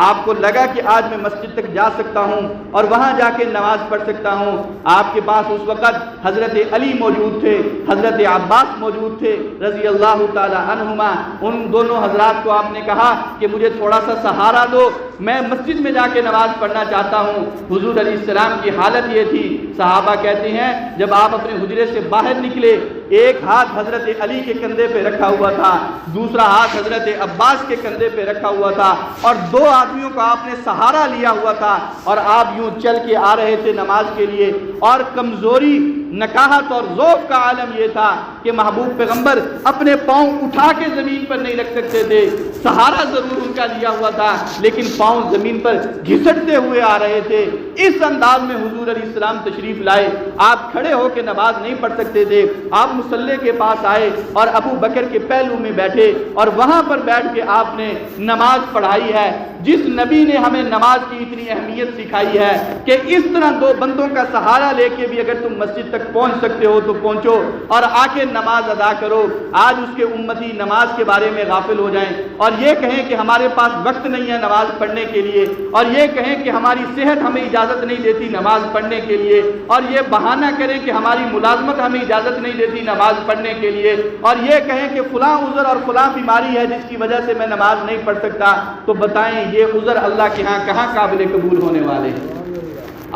آپ کو لگا کہ آج میں مسجد تک جا سکتا ہوں اور وہاں جا کے نماز پڑھ سکتا ہوں۔ آپ کے پاس اس وقت حضرت علی موجود تھے، حضرت عباس موجود تھے رضی اللہ تعالی عنہما، ان دونوں حضرات کو آپ نے کہا کہ مجھے تھوڑا سا سہارا دو، میں مسجد میں جا کے نماز پڑھنا چاہتا ہوں۔ حضور علیہ السلام کی حالت یہ تھی، صحابہ کہتے ہیں جب آپ اپنے حجرے سے باہر نکلے، ایک ہاتھ حضرت علی کے کندھے پہ رکھا ہوا تھا، دوسرا ہاتھ حضرت عباس کے کندھے پہ رکھا ہوا تھا اور دو آدمیوں کا آپ نے سہارا لیا ہوا تھا اور آپ یوں چل کے آ رہے تھے نماز کے لیے۔ اور کمزوری، نکاہت اور ذوق کا عالم یہ تھا کہ محبوب پیغمبر اپنے پاؤں اٹھا کے زمین پر نہیں رکھ سکتے تھے، سہارا ضرور ان کا لیا ہوا تھا لیکن پاؤں زمین پر گھسٹتے ہوئے آ رہے تھے۔ اس انداز میں حضور علیہ السلام تشریف لائے، آپ کھڑے ہو کے نماز نہیں پڑھ سکتے تھے، آپ مصلی کے پاس آئے اور ابو بکر کے پہلو میں بیٹھے اور وہاں پر بیٹھ کے آپ نے نماز پڑھائی ہے۔ جس نبی نے ہمیں نماز کی اتنی اہمیت سکھائی ہے کہ اس طرح دو بندوں کا سہارا لے کے بھی اگر تم مسجد تک پہنچ سکتے ہو تو پہنچو اور آ کے نماز ادا کرو۔ آج اس کے امتی نماز کے بارے میں غافل ہو جائیں اور یہ کہیں کہ ہمارے پاس وقت نہیں ہے نماز پڑھنے کے لیے، اور یہ کہیں کہ ہماری صحت ہمیں اجازت نہیں دیتی نماز پڑھنے کے لیے، اور یہ بہانہ کریں کہ ہماری ملازمت ہمیں اجازت نہیں دیتی نماز پڑھنے کے لیے، اور یہ کہیں کہ فلاں عذر اور فلاں بیماری ہے جس کی وجہ سے میں نماز نہیں پڑھ سکتا، تو بتائیں یہ عذر اللہ کے ہاں کہاں قابل قبول ہونے والے ہیں؟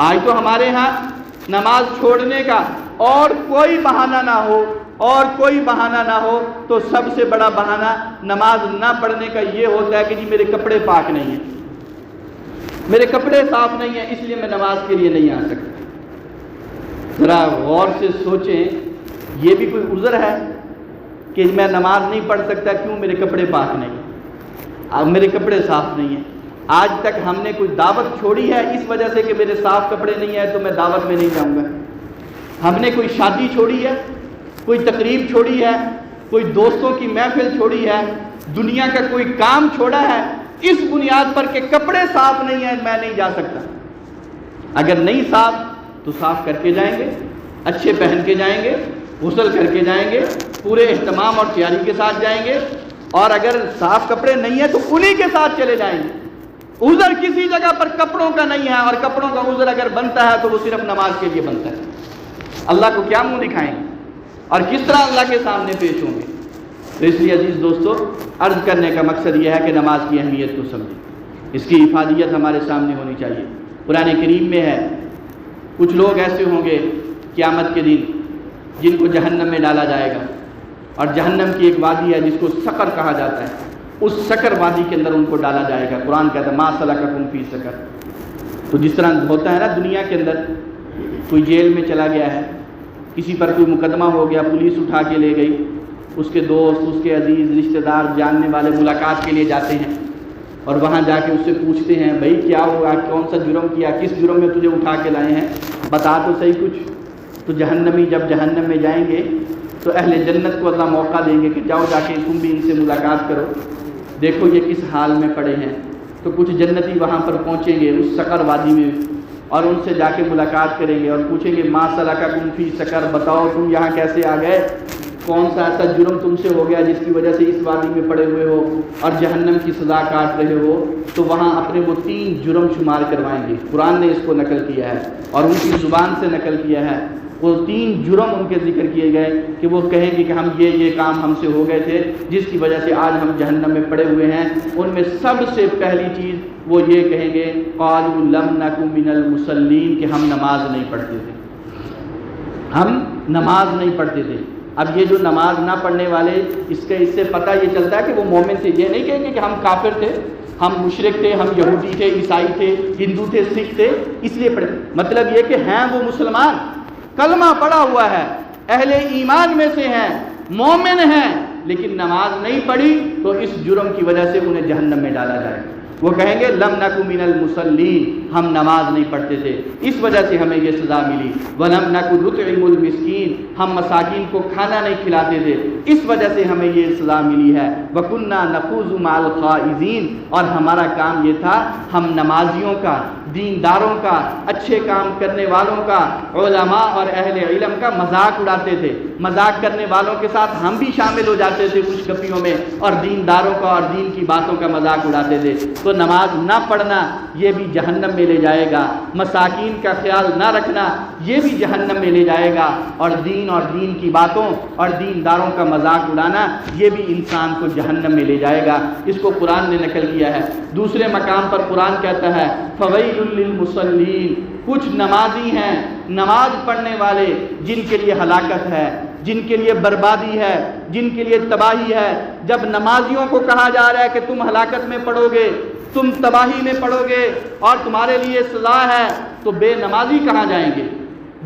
آج تو ہمارے ہاں نماز چھوڑنے کا اور کوئی بہانہ نہ ہو، اور کوئی بہانہ نہ ہو تو سب سے بڑا بہانہ نماز نہ پڑھنے کا یہ ہوتا ہے کہ جی میرے کپڑے پاک نہیں ہیں، میرے کپڑے صاف نہیں ہیں، اس لیے میں نماز کے لیے نہیں آ سکتا۔ ذرا غور سے سوچیں، یہ بھی کوئی عذر ہے کہ میں نماز نہیں پڑھ سکتا؟ کیوں؟ میرے کپڑے پاک نہیں ہیں، میرے کپڑے صاف نہیں ہیں۔ آج تک ہم نے کوئی دعوت چھوڑی ہے اس وجہ سے کہ میرے صاف کپڑے نہیں ہیں تو میں دعوت میں نہیں جاؤں گا؟ ہم نے کوئی شادی چھوڑی ہے، کوئی تقریب چھوڑی ہے، کوئی دوستوں کی محفل چھوڑی ہے، دنیا کا کوئی کام چھوڑا ہے اس بنیاد پر کہ کپڑے صاف نہیں ہیں میں نہیں جا سکتا؟ اگر نہیں صاف تو صاف کر کے جائیں گے، اچھے پہن کے جائیں گے، غسل کر کے جائیں گے، پورے اہتمام اور تیاری کے ساتھ جائیں گے، اور اگر صاف کپڑے نہیں ہیں تو انہی کے ساتھ چلے جائیں گے۔ عذر کسی جگہ پر کپڑوں کا نہیں ہے، اور کپڑوں کا عذر اگر بنتا ہے تو وہ صرف نماز کے لیے بنتا ہے۔ اللہ کو کیا منہ دکھائیں گے اور کس طرح اللہ کے سامنے پیش ہوں گے؟ تو اس لیے عزیز دوستو، عرض کرنے کا مقصد یہ ہے کہ نماز کی اہمیت کو سمجھیں، اس کی افادیت ہمارے سامنے ہونی چاہیے۔ قرآن کریم میں ہے کچھ لوگ ایسے ہوں گے قیامت کے دن جن کو جہنم میں ڈالا جائے گا، اور جہنم کی ایک وادی ہے جس کو سقر کہا جاتا ہے، اس سقر وادی کے اندر ان کو ڈالا جائے گا۔ قرآن کہتا ہے ما سلککم فی سقر۔ تو جس طرح ہوتا ہے نا دنیا کے اندر، کوئی جیل میں چلا گیا ہے، کسی پر کوئی مقدمہ ہو گیا، پولیس اٹھا کے لے گئی، اس کے دوست، اس کے عزیز، رشتہ دار، جاننے والے ملاقات کے لیے جاتے ہیں، اور وہاں جا کے اس سے پوچھتے ہیں بھائی کیا ہوا، کون سا جرم کیا، کس جرم میں تجھے اٹھا کے لائے ہیں، بتا تو صحیح کچھ۔ تو جہنمی جب جہنم میں جائیں گے تو اہل جنت کو اللہ موقع دیں گے کہ جاؤ جا کے تم بھی ان سے ملاقات کرو، دیکھو یہ کس حال میں پڑے ہیں۔ تو کچھ جنتی وہاں پر پہنچیں گے اس سقر وادی میں، اور ان سے جا کے ملاقات کریں گے اور پوچھیں گے ما سلککم فی سقر، بتاؤ تم یہاں کیسے آ گئے، کون سا ایسا جرم تم سے ہو گیا جس کی وجہ سے اس وادی میں پڑے ہوئے ہو اور جہنم کی سزا کاٹ رہے ہو۔ تو وہاں اپنے وہ 3 جرم شمار کروائیں گے۔ قرآن نے اس کو نقل کیا ہے اور ان کی زبان سے نقل کیا ہے۔ وہ 3 جرم ان کے ذکر کیے گئے کہ وہ کہیں گے کہ ہم یہ کام ہم سے ہو گئے تھے جس کی وجہ سے آج ہم جہنم میں پڑے ہوئے ہیں۔ ان میں سب سے پہلی چیز وہ یہ کہیں گے قالوا لم نک من المصلین، کہ ہم نماز نہیں پڑھتے تھے، ہم نماز نہیں پڑھتے تھے۔ اب یہ جو نماز نہ پڑھنے والے، اس سے پتہ یہ چلتا ہے کہ وہ مومن تھے۔ یہ نہیں کہیں گے کہ ہم کافر تھے، ہم مشرک تھے، ہم یہودی تھے، عیسائی تھے، ہندو تھے، سکھ تھے، اس لیے پڑھے۔ مطلب یہ کہ ہیں وہ مسلمان، کلمہ پڑھا ہوا ہے، اہل ایمان میں سے ہیں، مومن ہیں، لیکن نماز نہیں پڑھی تو اس جرم کی وجہ سے انہیں جہنم میں ڈالا جائے۔ وہ کہیں گے لم نک من المصلین، ہم نماز نہیں پڑھتے تھے، اس وجہ سے ہمیں یہ سزا ملی۔ ولم نک نطعم المسکین، ہم مساکین کو کھانا نہیں کھلاتے تھے، اس وجہ سے ہمیں یہ سزا ملی ہے۔ وکنا نخوض مع الخائضین، اور ہمارا کام یہ تھا ہم نمازیوں کا، دینداروں کا، اچھے کام کرنے والوں کا، علماء اور اہل علم کا مذاق اڑاتے تھے۔ مذاق کرنے والوں کے ساتھ ہم بھی شامل ہو جاتے تھے خوش گپیوں میں، اور دینداروں کا اور دین کی باتوں کا مذاق اڑاتے تھے۔ تو نماز نہ پڑھنا یہ بھی جہنم میں لے جائے گا، مساکین کا خیال نہ رکھنا یہ بھی جہنم میں لے جائے گا، اور دین کی باتوں اور دینداروں کا مذاق اڑانا یہ بھی انسان کو جہنم میں لے جائے گا۔ اس کو قرآن نے نقل کیا ہے۔ دوسرے مقام پر قرآن کہتا ہے فویل للمصلین، کچھ نمازی ہیں، نماز پڑھنے والے جن کے لیے ہلاکت ہے، جن کے لیے بربادی ہے، جن کے لیے تباہی ہے۔ جب نمازیوں کو کہا جا رہا ہے کہ تم ہلاکت میں پڑو گے، تم تباہی میں پڑو گے اور تمہارے لیے سزا ہے، تو بے نمازی کہاں جائیں گے؟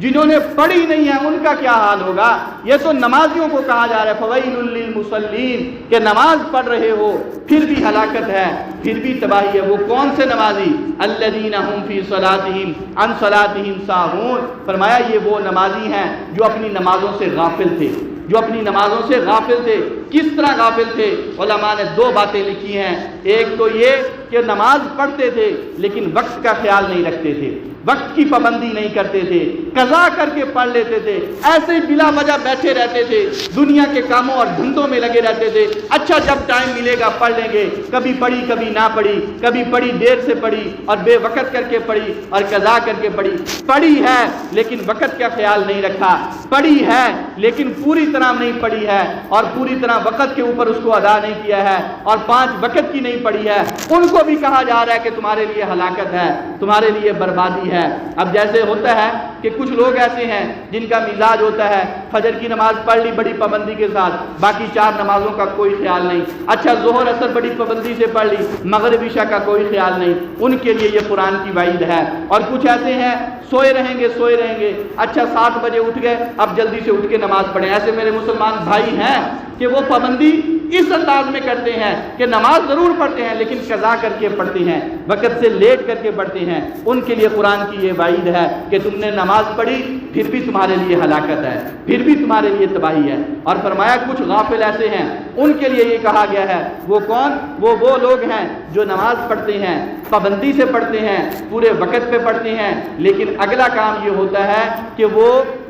جنہوں نے پڑھی نہیں ہے ان کا کیا حال ہوگا؟ یہ تو نمازیوں کو کہا جا رہا ہے فویل للمصلین، کہ نماز پڑھ رہے ہو پھر بھی ہلاکت ہے، پھر بھی تباہی ہے۔ وہ کون سے نمازی؟ الذین هم فی صلاتہم عن صلاتہم ساہون، فرمایا یہ وہ نمازی ہیں جو اپنی نمازوں سے غافل تھے، جو اپنی نمازوں سے غافل تھے۔ کس طرح غافل تھے؟ علماء نے 2 باتیں لکھی ہیں۔ ایک تو یہ کہ نماز پڑھتے تھے لیکن وقت کا خیال نہیں رکھتے تھے، وقت کی پابندی نہیں کرتے تھے، قضا کر کے پڑھ لیتے تھے، ایسے ہی بلا وجہ بیٹھے رہتے تھے، دنیا کے کاموں اور دھندوں میں لگے رہتے تھے۔ اچھا جب ٹائم ملے گا پڑھ لیں گے، کبھی پڑھی کبھی نہ پڑھی، کبھی پڑھی دیر سے پڑھی اور بے وقت کر کے پڑھی اور قضا کر کے پڑھی۔ پڑھی ہے لیکن وقت کا خیال نہیں رکھا، پڑھی ہے لیکن پوری طرح نہیں پڑھی ہے اور پوری طرح وقت کے اوپر اس کو ادا نہیں کیا ہے، اور 5 وقت کی نہیں پڑھی ہے، ان کو بھی کہا جا رہا ہے کہ تمہارے لیے ہلاکت ہے، تمہارے لیے بربادی ہے۔ اب جیسے ہوتا ہے کہ کچھ لوگ ایسے ہیں جن کا مزاج ہوتا ہے فجر کی نماز پڑھ لی بڑی پابندی کے ساتھ، باقی 4 نمازوں کا کوئی خیال نہیں، اچھا ظہر اثر بڑی پابندی سے پڑھ لی، مغرب عشاء کا کوئی خیال نہیں، ان کے لیے یہ قرآن کی وعید ہے۔ اور کچھ ایسے ہیں سوئے رہیں گے، اچھا 7 بجے اٹھ گئے، اب جلدی سے اٹھ کے نماز پڑھیں۔ ایسے میرے مسلمان بھائی ہیں کہ وہ پابندی اس انداز میں کرتے ہیں کہ نماز ضرور پڑھتے ہیں لیکن قضا کر کے پڑھتے ہیں، وقت سے لیٹ کر کے پڑھتے ہیں۔ ان کے لیے قرآن کی یہ وعید ہے کہ تم نے نماز پڑھی پھر بھی تمہارے لیے ہلاکت ہے، پھر بھی تمہارے لیے تباہی ہے۔ اور فرمایا کچھ غافل ایسے ہیں ان کے لیے یہ کہا گیا ہے، وہ کون؟ وہ لوگ ہیں جو نماز پڑھتے ہیں، پابندی سے پڑھتے ہیں، پورے وقت پہ پڑھتے ہیں، لیکن اگلا کام یہ ہوتا ہے کہ وہ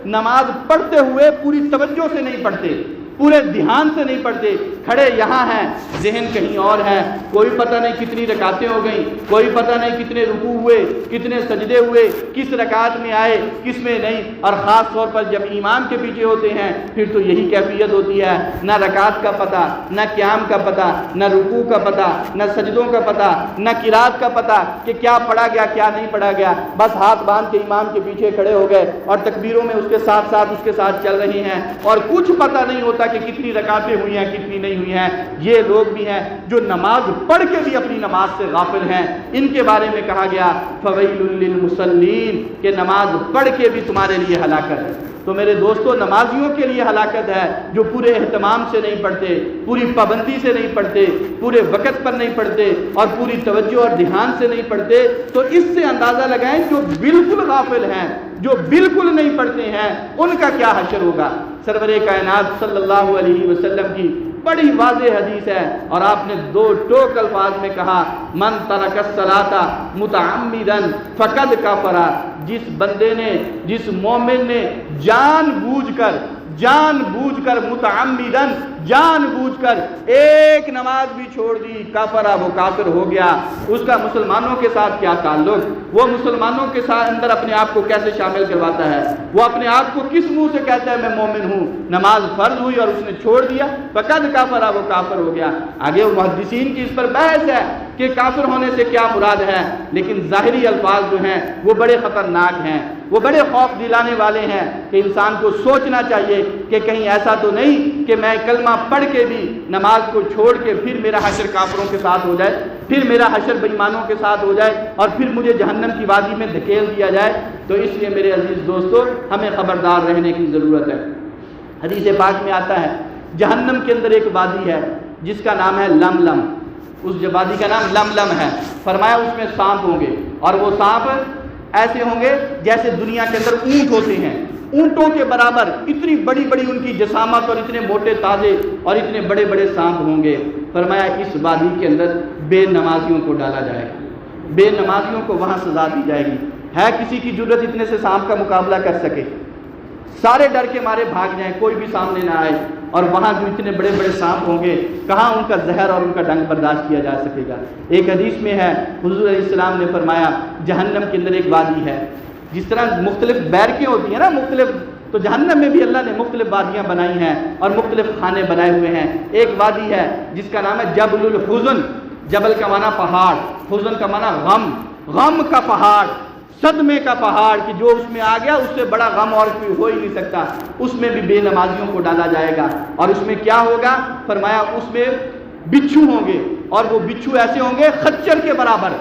نماز پڑھتے ہوئے پوری توجہ سے نہیں پڑھتے، پورے دھیان سے نہیں پڑھتے، کھڑے یہاں ہیں ذہن کہیں اور ہے، کوئی پتہ نہیں کتنی رکعتیں ہو گئیں، کوئی پتہ نہیں کتنے رکوع ہوئے، کتنے سجدے ہوئے، کس رکعت میں آئے کس میں نہیں۔ اور خاص طور پر جب امام کے پیچھے ہوتے ہیں پھر تو یہی کیفیت ہوتی ہے، نہ رکعت کا پتہ، نہ قیام کا پتہ، نہ رکوع کا پتہ، نہ سجدوں کا پتہ، نہ قرات کا پتہ کہ کیا پڑھا گیا کیا نہیں پڑھا گیا، بس ہاتھ باندھ کے امام کے پیچھے کھڑے ہو گئے اور تکبیروں میں اس کے ساتھ چل رہی ہیں، اور کچھ پتہ نہیں ہوتا کہ کتنی رکعتیں ہوئی ہیں کتنی نہیں ہوئی ہیں۔ یہ لوگ بھی ہیں جو نماز پڑھ کے بھی اپنی نماز سے غافل ہیں، ان کے بارے میں کہا گیا فویل للمصلین کہ نماز پڑھ کے بھی تمہارے لیے ہلاکت ہے۔ تو میرے دوستو، نمازیوں کے لیے ہلاکت ہے جو پورے اہتمام سے نہیں پڑھتے، پوری پابندی سے نہیں پڑھتے، پورے وقت پر نہیں پڑھتے اور پوری توجہ اور دھیان سے نہیں پڑھتے۔ تو اس سے اندازہ لگائیں جو بالکل غافل ہیں، جو بالکل نہیں پڑھتے ہیں، ان کا کیا حشر ہوگا۔ سرور کائنات صلی اللہ علیہ وسلم کی بڑی واضح حدیث ہے اور آپ نے دو ٹوک الفاظ میں کہا من ترک الصلاۃ متعمدا فقد کفر، جس بندے نے، جس مومن نے جان بوجھ کر متعمدن جان بوجھ کر ایک نماز بھی چھوڑ دی، کافرہ وہ کافر ہو گیا۔ اس کا مسلمانوں کے ساتھ کیا تعلق، وہ مسلمانوں کے ساتھ اندر اپنے آپ کو کیسے شامل کرواتا ہے، وہ اپنے آپ کو کس منہ سے کہتا ہے میں مومن ہوں، نماز فرض ہوئی اور اس نے چھوڑ دیا، فقد کافرہ وہ کافر ہو گیا۔ آگے محدثین کی اس پر بحث ہے کہ کافر ہونے سے کیا مراد ہے، لیکن ظاہری الفاظ جو ہیں وہ بڑے خطرناک ہیں، وہ بڑے خوف دلانے والے ہیں کہ انسان کو سوچنا چاہیے کہ کہیں ایسا تو نہیں کہ میں کلمہ پڑھ کے بھی نماز کو چھوڑ کے پھر میرا حشر کافروں کے ساتھ ہو جائے، پھر میرا حشر بے ایمانوں کے ساتھ ہو جائے اور پھر مجھے جہنم کی وادی میں دھکیل دیا جائے۔ تو اس لیے میرے عزیز دوستو، ہمیں خبردار رہنے کی ضرورت ہے۔ حدیث پاک میں آتا ہے جہنم کے اندر ایک وادی ہے جس کا نام ہے لملم، اس وادی کا نام لملم ہے۔ فرمایا اس میں سانپ ہوں گے اور وہ سانپ ایسے ہوں گے جیسے دنیا کے اندر اونٹ ہوتے ہیں، اونٹوں کے برابر اتنی بڑی بڑی ان کی جسامت اور اتنے موٹے تازے اور اتنے بڑے بڑے سانپ ہوں گے۔ فرمایا اس وادی کے اندر بے نمازیوں کو ڈالا جائے گا، بے نمازیوں کو وہاں سزا دی جائے گی۔ ہے کسی کی جرت اتنے سے سانپ کا مقابلہ کر سکے؟ سارے ڈر کے مارے بھاگ جائیں، کوئی بھی سامنے نہ آئے، اور وہاں جو اتنے بڑے بڑے سانپ ہوں گے کہاں ان کا زہر اور ان کا ڈنک برداشت کیا جا سکے گا۔ ایک حدیث میں ہے حضور علیہ السلام نے فرمایا جہنم کے اندر ایک وادی ہے، جس طرح مختلف بیرکیں ہوتی ہیں نا مختلف، تو جہنم میں بھی اللہ نے مختلف وادیاں بنائی ہیں اور مختلف خانے بنائے ہوئے ہیں۔ ایک وادی ہے جس کا نام ہے جبل الحزن، جبل کا معنی پہاڑ، حزن کا معنی غم، غم کا پہاڑ، صدمے کا پہاڑ کہ جو اس میں آ گیا اس سے بڑا غم اور کوئی ہو ہی نہیں سکتا۔ اس میں بھی بے نمازیوں کو ڈالا جائے گا اور اس میں کیا ہوگا؟ فرمایا اس میں بچھو ہوں گے اور وہ بچھو ایسے ہوں گے خچر کے برابر،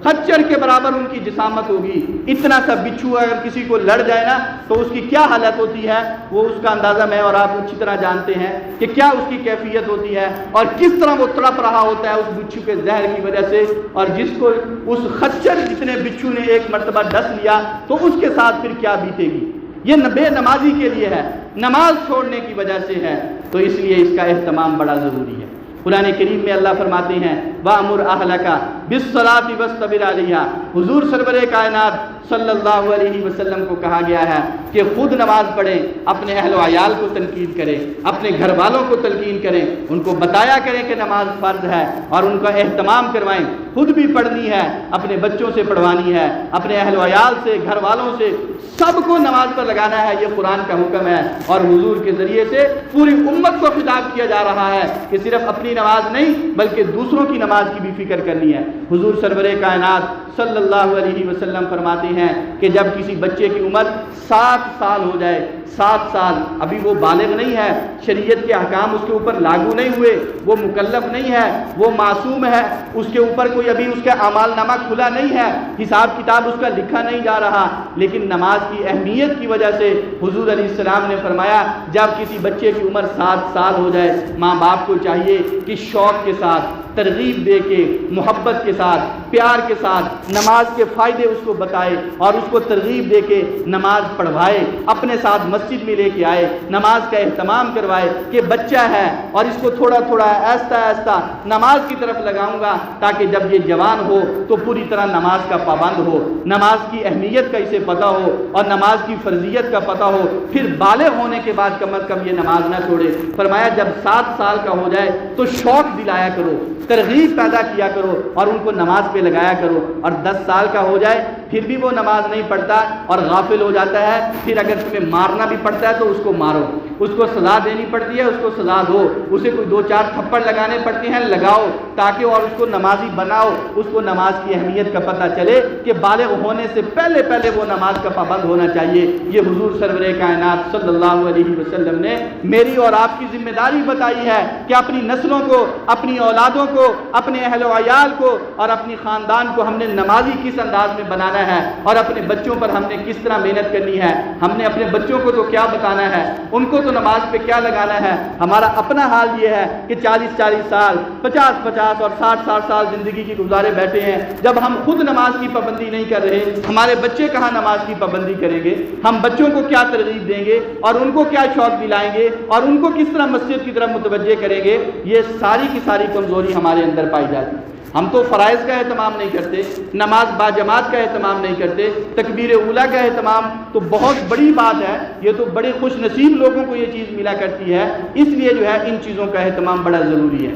خچر کے برابر ان کی جسامت ہوگی۔ اتنا سا بچھو اگر کسی کو لڑ جائے نا تو اس کی کیا حالت ہوتی ہے، وہ اس کا اندازہ میں اور آپ اچھی طرح جانتے ہیں کہ کیا اس کی کیفیت ہوتی ہے اور کس طرح وہ تڑپ رہا ہوتا ہے اس بچھو کے زہر کی وجہ سے۔ اور جس کو اس خچر جتنے بچھو نے ایک مرتبہ ڈس لیا تو اس کے ساتھ پھر کیا بیتے گی۔ یہ بے نمازی کے لیے ہے، نماز چھوڑنے کی وجہ سے ہے، تو اس لیے اس کا اہتمام بڑا ضروری ہے۔ قرآن کریم میں اللہ فرماتے ہیں وَأْمُرْ أَهْلَكَ بِالصَّلَاةِ وَاسْتَبِرْ عَلَيْهَا، حضور سرور کائنات صلی اللہ علیہ وسلم کو کہا گیا ہے کہ خود نماز پڑھیں، اپنے اہل و عیال کو تنقید کریں، اپنے گھر والوں کو تلقین کریں، ان کو بتایا کریں کہ نماز فرض ہے اور ان کا اہتمام کروائیں، خود بھی پڑھنی ہے، اپنے بچوں سے پڑھوانی ہے، اپنے اہل و عیال سے، گھر والوں سے، سب کو نماز پر لگانا ہے۔ یہ قرآن کا حکم ہے اور حضور کے ذریعے سے پوری امت کو خطاب کیا جا رہا ہے کہ صرف اپنی نماز نہیں بلکہ دوسروں کی نماز کی بھی فکر کرنی ہے۔ حضور سرور کائنات صلی اللہ علیہ وسلم فرماتے ہیں کہ جب کسی بچے کی عمر 7 سال ہو جائے، 7 سال، ابھی وہ بالغ نہیں ہے، شریعت کے احکام اس کے اوپر لاگو نہیں ہوئے، وہ مکلف نہیں ہے، وہ معصوم ہے، اس کے اوپر کوئی ابھی اس کا اعمال نامہ کھلا نہیں ہے، حساب کتاب اس کا لکھا نہیں جا رہا، لیکن نماز کی اہمیت کی وجہ سے حضور علیہ السلام نے فرمایا جب کسی بچے کی عمر 7 سال ہو جائے، ماں باپ کو چاہیے کہ شوق کے ساتھ، ترغیب دے کے، محبت کے ساتھ، پیار کے ساتھ نماز کے فائدے اس کو بتائے اور اس کو ترغیب دے کے نماز پڑھوائے، اپنے ساتھ مسجد میں لے کے آئے، نماز کا اہتمام کروائے کہ بچہ ہے اور اس کو تھوڑا تھوڑا آہستہ آہستہ نماز کی طرف لگاؤں گا تاکہ جب یہ جوان ہو تو پوری طرح نماز کا پابند ہو، نماز کی اہمیت کا اسے پتہ ہو اور نماز کی فرضیت کا پتہ ہو، پھر بالغ ہونے کے بعد کم از کم یہ نماز نہ چھوڑے۔ فرمایا جب 7 سال کا ہو جائے تو شوق دلایا کرو، ترغیب پیدا کیا کرو اور ان کو نماز پہ لگایا کرو، اور 10 سال کا ہو جائے پھر بھی وہ نماز نہیں پڑھتا اور غافل ہو جاتا ہے، پھر اگر تمہیں مارنا بھی پڑتا ہے تو اس کو مارو، اس کو سزا دینی پڑتی ہے اس کو سزا دو، اسے کوئی 2-4 تھپڑ لگانے پڑتے ہیں لگاؤ، تاکہ اور اس کو نمازی بناؤ، اس کو نماز کی اہمیت کا پتہ چلے کہ بالغ ہونے سے پہلے پہلے وہ نماز کا پابند ہونا چاہیے۔ یہ حضور سرور کائنات صلی اللہ علیہ وسلم نے میری اور آپ کی ذمہ داری بتائی ہے کہ اپنی نسلوں کو، اپنی اولادوں کو، اپنے اہل و عیال کو اور اپنی خاندان کو ہم نے نمازی کس انداز میں بنانا ہے، اور اپنے بچوں پر ہم نے کس طرح محنت کرنی ہے۔ ہم نے اپنے بچوں کو تو کیا بتانا ہے، ان کو تو نماز پہ کیا لگانا ہے۔ ہمارا اپنا حال یہ ہے کہ 40 سال 50 اور 60 سال زندگی کی گزارے بیٹھے ہیں، جب ہم خود نماز کی پابندی نہیں کر رہے ہمارے بچے کہاں نماز کی پابندی کریں گے؟ ہم بچوں کو کیا ترغیب دیں گے اور ان کو کیا شوق دلائیں گے اور ان کو کس طرح مسجد کی طرف متوجہ کریں گے؟ یہ ساری کی ساری کمزوری ہمارے اندر پائی جاتی ہے۔ ہم تو فرائض کا اہتمام نہیں کرتے، نماز باجماعت کا اہتمام نہیں کرتے، تکبیر اولیٰ کا اہتمام تو بہت بڑی بات ہے، یہ تو بڑے خوش نصیب لوگوں کو یہ چیز ملا کرتی ہے، اس لیے جو ہے ان چیزوں کا اہتمام بڑا ضروری ہے۔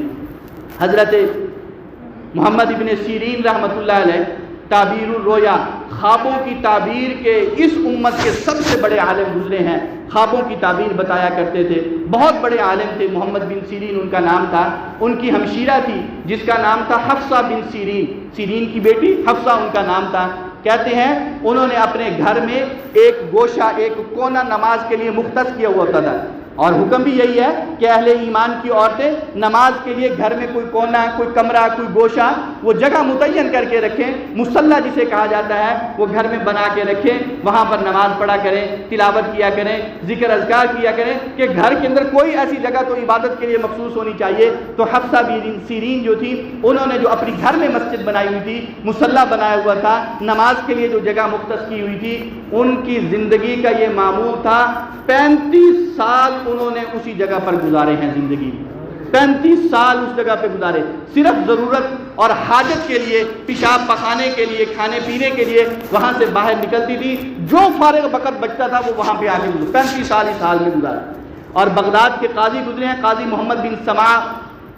حضرت محمد ابن سیرین رحمۃ اللہ علیہ تعبیر الرؤیا، خوابوں کی تعبیر کے اس امت کے سب سے بڑے عالم گزرے ہیں، خوابوں کی تعبیر بتایا کرتے تھے، بہت بڑے عالم تھے۔ محمد بن سیرین ان کا نام تھا، ان کی ہمشیرہ تھی جس کا نام تھا حفصہ بن سیرین، سیرین کی بیٹی حفصہ ان کا نام تھا۔ کہتے ہیں انہوں نے اپنے گھر میں ایک گوشہ، ایک کونا نماز کے لیے مختص کیا ہوا ہوتا تھا، اور حکم بھی یہی ہے کہ اہل ایمان کی عورتیں نماز کے لیے گھر میں کوئی کونا، کوئی کمرہ، کوئی گوشہ، وہ جگہ متعین کر کے رکھیں، مصلی جسے کہا جاتا ہے وہ گھر میں بنا کے رکھیں، وہاں پر نماز پڑھا کریں، تلاوت کیا کریں، ذکر اذکار کیا کریں، کہ گھر کے اندر کوئی ایسی جگہ تو عبادت کے لیے مخصوص ہونی چاہیے۔ تو حفصہ بن سیرین جو تھی انہوں نے جو اپنی گھر میں مسجد بنائی ہوئی تھی، مصلی بنایا ہوا تھا، نماز کے لیے جو جگہ مختص کی ہوئی تھی، ان کی زندگی کا یہ معمول تھا 35 سال انہوں نے اسی جگہ پر گزارے ہیں زندگی میں، 35 سال اس جگہ پہ گزارے، صرف ضرورت اور حاجت کے لیے، پیشاب پخانے کے لیے، کھانے پینے کے لیے وہاں سے باہر نکلتی تھی، جو فارغ وقت بچتا تھا وہ وہاں پہ آ کے 35 سال اس حال میں گزارا۔ اور بغداد کے قاضی گزرے ہیں، قاضی محمد بن سماع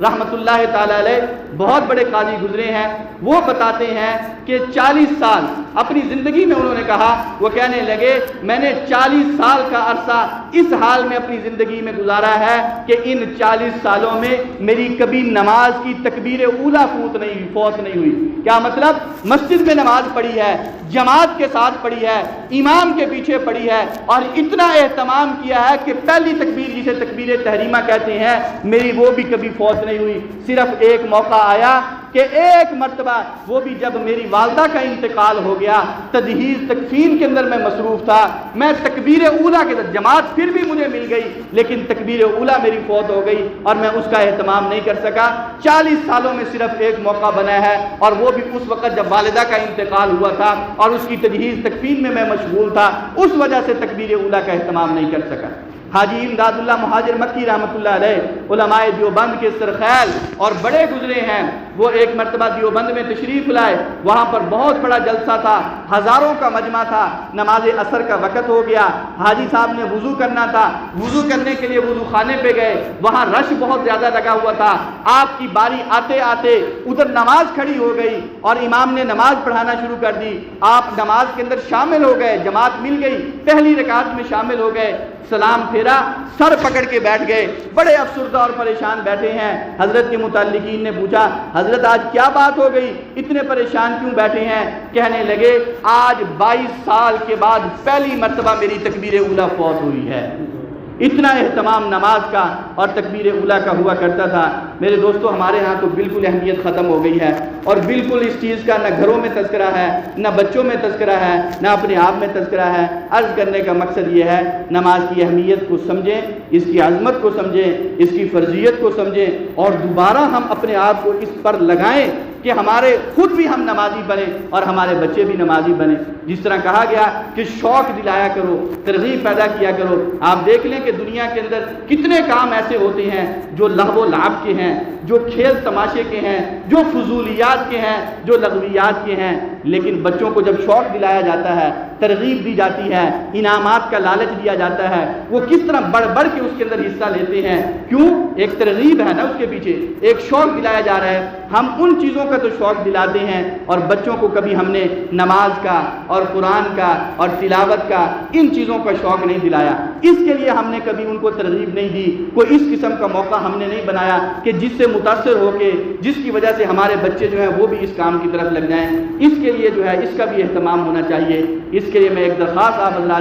رحمۃ اللہ تعالی علیہ، بہت بڑے قاضی گزرے ہیں، وہ بتاتے ہیں کہ 40 سال اپنی زندگی میں انہوں نے کہا، وہ کہنے لگے میں نے 40 سال کا عرصہ اس حال میں اپنی زندگی میں گزارا ہے کہ ان 40 سالوں میں میری کبھی نماز کی تکبیر اولیٰ فوت نہیں ہوئی۔ کیا مطلب؟ مسجد میں نماز پڑھی ہے، جماعت کے ساتھ پڑھی ہے، امام کے پیچھے پڑھی ہے، اور اتنا اہتمام کیا ہے کہ پہلی تکبیر جسے تکبیر تحریمہ کہتے ہیں میری وہ بھی کبھی فوت نہیں ہوئی۔ صرف ایک موقع آیا کہ ایک مرتبہ، وہ بھی جب میری والدہ کا انتقال ہو گیا، تجہیز تکفین کے اندر میں مصروف تھا، میں تکبیر اولیٰ کے ساتھ، جماعت پھر بھی مجھے مل گئی لیکن تکبیر اولیٰ میری فوت ہو گئی اور میں اس کا اہتمام نہیں کر سکا۔ 40 سالوں میں صرف ایک موقع بنا ہے، اور وہ بھی اس وقت جب والدہ کا انتقال ہوا تھا اور اس کی تجہیز تکفین میں مشغول تھا، اس وجہ سے تکبیر اولیٰ کا اہتمام نہیں کر سکا۔ حاجی امداد اللہ مہاجر مکی رحمۃ اللہ علیہ علماء دیوبند کے سرخیل اور بڑے گزرے ہیں، وہ ایک مرتبہ دیوبند میں تشریف لائے، وہاں پر بہت بڑا جلسہ تھا، ہزاروں کا مجمع تھا، نماز عصر کا وقت ہو گیا، حاجی صاحب نے وضو کرنا تھا، وضو کرنے کے لیے وضو خانے پہ گئے، وہاں رش بہت زیادہ لگا ہوا تھا، آپ کی باری آتے آتے ادھر نماز کھڑی ہو گئی اور امام نے نماز پڑھانا شروع کر دی، آپ نماز کے اندر شامل ہو گئے، جماعت مل گئی، پہلی رکعت میں شامل ہو گئے، سلام پھیرا، سر پکڑ کے بیٹھ گئے، بڑے افسردہ اور پریشان بیٹھے ہیں۔ حضرت کے متعلقین نے پوچھا حضرت آج کیا بات ہو گئی، اتنے پریشان کیوں بیٹھے ہیں؟ کہنے لگے آج 22 سال کے بعد پہلی مرتبہ میری تکبیر اولیٰ فوت ہوئی ہے۔ اتنا اہتمام نماز کا اور تکبیر اولیٰ کا ہوا کرتا تھا۔ میرے دوستو ہمارے ہاں تو بالکل اہمیت ختم ہو گئی ہے، اور بالکل اس چیز کا نہ گھروں میں تذکرہ ہے، نہ بچوں میں تذکرہ ہے، نہ اپنے آپ میں تذکرہ ہے۔ عرض کرنے کا مقصد یہ ہے نماز کی اہمیت کو سمجھیں، اس کی عظمت کو سمجھیں، اس کی فرضیت کو سمجھیں، اور دوبارہ ہم اپنے آپ کو اس پر لگائیں کہ ہمارے خود بھی ہم نمازی بنیں اور ہمارے بچے بھی نمازی بنیں۔ جس طرح کہا گیا کہ شوق دلایا کرو، ترغیب پیدا کیا کرو۔ آپ دیکھ لیں کہ دنیا کے اندر کتنے کام ایسے ہوتے ہیں جو لہو و لعب کے ہیں، جو کھیل تماشے کے ہیں، جو فضولیات کے ہیں، جو لغویات کے ہیں، لیکن بچوں کو جب شوق دلایا جاتا ہے، ترغیب دی جاتی ہے، انعامات کا لالچ دیا جاتا ہے، وہ کس طرح بڑھ بڑھ کے اس کے اندر حصہ لیتے ہیں۔ کیوں؟ ایک ترغیب ہے نا اس کے پیچھے، ایک شوق دلایا جا رہا ہے۔ ہم ان چیزوں کا تو شوق دلاتے ہیں اور بچوں کو کبھی ہم نے نماز کا اور قرآن کا اور تلاوت کا، ان چیزوں کا شوق نہیں دلایا۔ اس کے لیے ہم نے کبھی ان کو ترغیب نہیں دی، کوئی اس قسم کا موقع ہم نے نہیں بنایا کہ جس سے متاثر ہو کے، جس کی وجہ سے ہمارے بچے جو ہیں وہ بھی اس کام کی طرف لگ جائیں۔ اس کے لیے جو ہے اس کا بھی اہتمام ہونا چاہیے۔ اس کے لیے میں ایک درخواست آپ حضرات